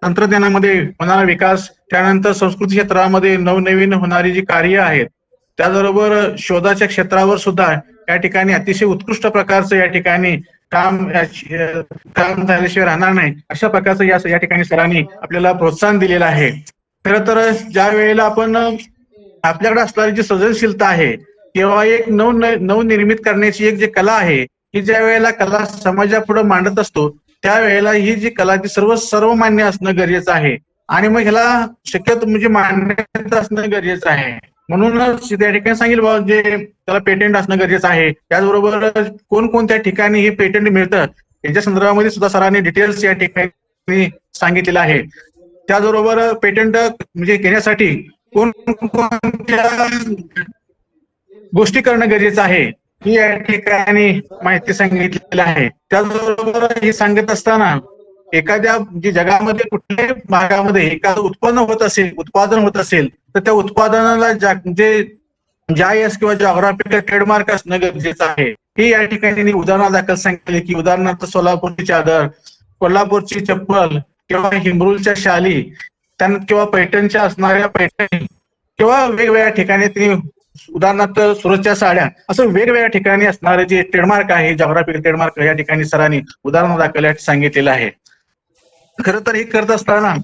S2: तंत्रज्ञानामध्ये होणारा विकास, त्यानंतर संस्कृती क्षेत्रामध्ये नवनवीन होणारी जी कार्य आहेत, त्याचबरोबर शोधाच्या क्षेत्रावर सुद्धा या ठिकाणी अतिशय उत्कृष्ट प्रकारचं या ठिकाणी काम झाल्याशिवाय राहणार नाही, अशा प्रकारचं या ठिकाणी सरांनी आपल्याला प्रोत्साहन दिलेलं आहे. खरं तर ज्या वेळेला आपण आपल्याकडे असणारी जी सर्जनशीलता आहे किंवा एक नवनिर्मित करण्याची एक जी कला आहे की ज्या वेळेला कला समाजापुढे मांडत असतो त्यावेळेला ही जी कला ती सर्वमान्य असणं गरजेचं आहे आणि मग ह्याला शक्यतो म्हणजे मान्यता असणं गरजेचं आहे. म्हणूनच त्या ठिकाणी सांगेल बाबा जे त्याला पेटंट असणं गरजेचं आहे. त्याचबरोबर कोणकोणत्या ठिकाणी हे पेटंट मिळतं याच्या संदर्भामध्ये सुद्धा सरांनी डिटेल्स या ठिकाणी सांगितलेलं आहे. त्याचबरोबर पेटंट म्हणजे घेण्यासाठी कोणकोणत्या गोष्टी करणं गरजेचं आहे ही या ठिकाणी माहिती सांगितलेली आहे. त्याचबरोबर हे सांगत असताना एखाद्या जे जगामध्ये कुठल्याही भागामध्ये एखादं उत्पादन होत असेल तर त्या उत्पादनाला जे GIS किंवा जॉग्राफिकल ट्रेडमार्क असणं गरजेचं आहे. हे या ठिकाणी उदाहरणादाखल सांगितले की उदाहरणार्थ सोलापूरची चादर, कोल्हापूरची चप्पल किंवा हिमरूलच्या शाली, किंवा पैठणच्या असणाऱ्या पैठणी किंवा वेगवेगळ्या ठिकाणी त्यांनी उदाहरणार्थ सुरतच्या साड्या, असं वेगवेगळ्या ठिकाणी असणारे जे ट्रेडमार्क आहे, जॉग्राफिकल ट्रेडमार्क या ठिकाणी सरांनी उदाहरणादाखल सांगितलेलं आहे. खरं तर हे करत असताना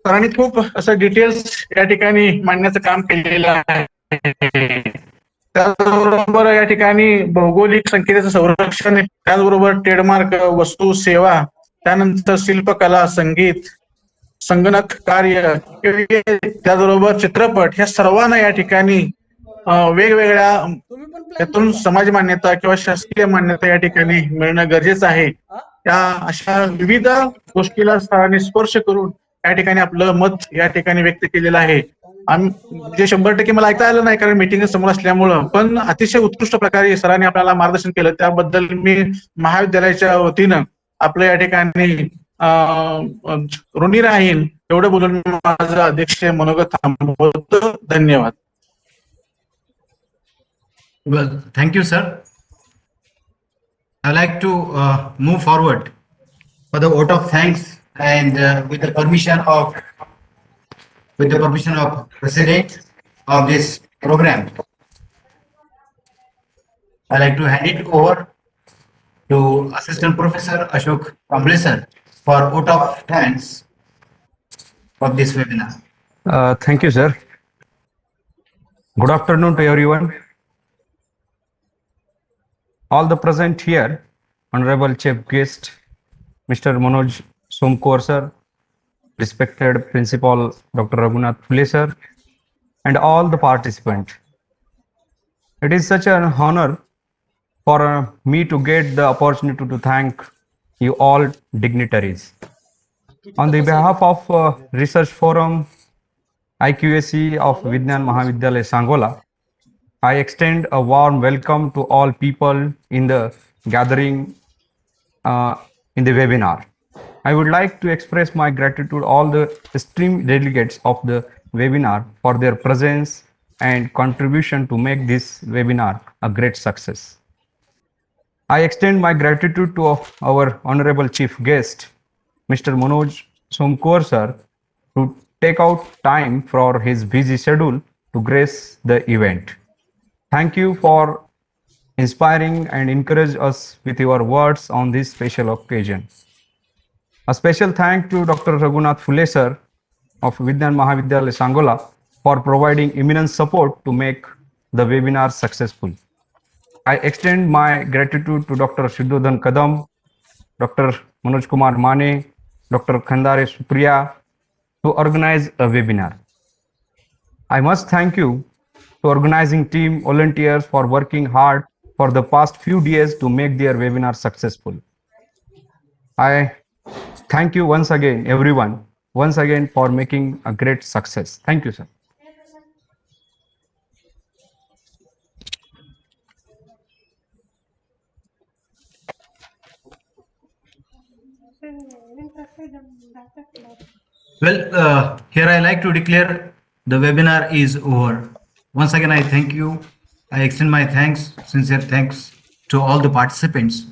S2: सरांनी खूप असं डिटेल्स या ठिकाणी मांडण्याचं काम केलेलं आहे. त्याचबरोबर या ठिकाणी भौगोलिक संकेताचं संरक्षण, त्याचबरोबर ट्रेडमार्क, वस्तू, सेवा, त्यानंतर शिल्पकला, संगीत, संगणक कार्य, त्याचबरोबर चित्रपट, ह्या सर्वांना या ठिकाणी वेगवेगळ्या त्यातून समाज मान्यता किंवा शासकीय मान्यता या ठिकाणी मिळणं गरजेचं आहे. त्या अशा विविध गोष्टीला सरांनी स्पर्श करून या ठिकाणी आपलं मत या ठिकाणी व्यक्त केलेलं आहे. जे 100% मला ऐकता आलं नाही कारण मीटिंग समोर असल्यामुळं, पण अतिशय उत्कृष्ट प्रकारे सरांनी आपल्याला मार्गदर्शन केलं, त्याबद्दल मी महाविद्यालयाच्या वतीनं आपलं या ठिकाणी ऋणी राहीन. एवढं बोलून माझं अध्यक्ष मनोगत थांबवतो. धन्यवाद.
S3: Well, thank you, sir. I'd like to move forward for the vote of thanks and with the permission of with the permission of President of this program, I'd like to hand it over to Assistant Professor Ashok Kamble sir for vote of thanks of this webinar.
S8: Thank you, sir. Good afternoon to everyone. All the present here, Honorable Chief Guest, Mr. Manoj Somkor sir, respected Principal Dr. Raghunath Phule sir, and all the participants. It is such an honor for me to get the opportunity to thank you all dignitaries. On the behalf of Research Forum IQAC of Vidnyan Mahavidyalaya Sangola, I extend a warm welcome to all people in the gathering in the webinar. I would like to express my gratitude to all the esteemed delegates of the webinar for their presence and contribution to make this webinar a great success. I extend my gratitude to our honorable chief guest, Mr. Manoj Somkor sir, to take out time for his busy schedule to grace the event. Thank you for inspiring and encourage us with your words on this special occasion. A special thank to Dr. Raghunath Phule sir of Vidnyan Mahavidyalaya Sangola for providing immense support to make the webinar successful. I extend my gratitude to Dr. Siddhodhan Kadam, Dr. Manoj Kumar Mane, Dr. Khandare Supriya to organize a webinar. I must thank you to organizing team volunteers for working hard for the past few days to make their webinar successful. I thank you once again, everyone, once again for making a great success. Thank you, sir.
S3: Well, here I like to declare the webinar is over. Once again, I thank you. I extend my thanks, sincere thanks to all the participants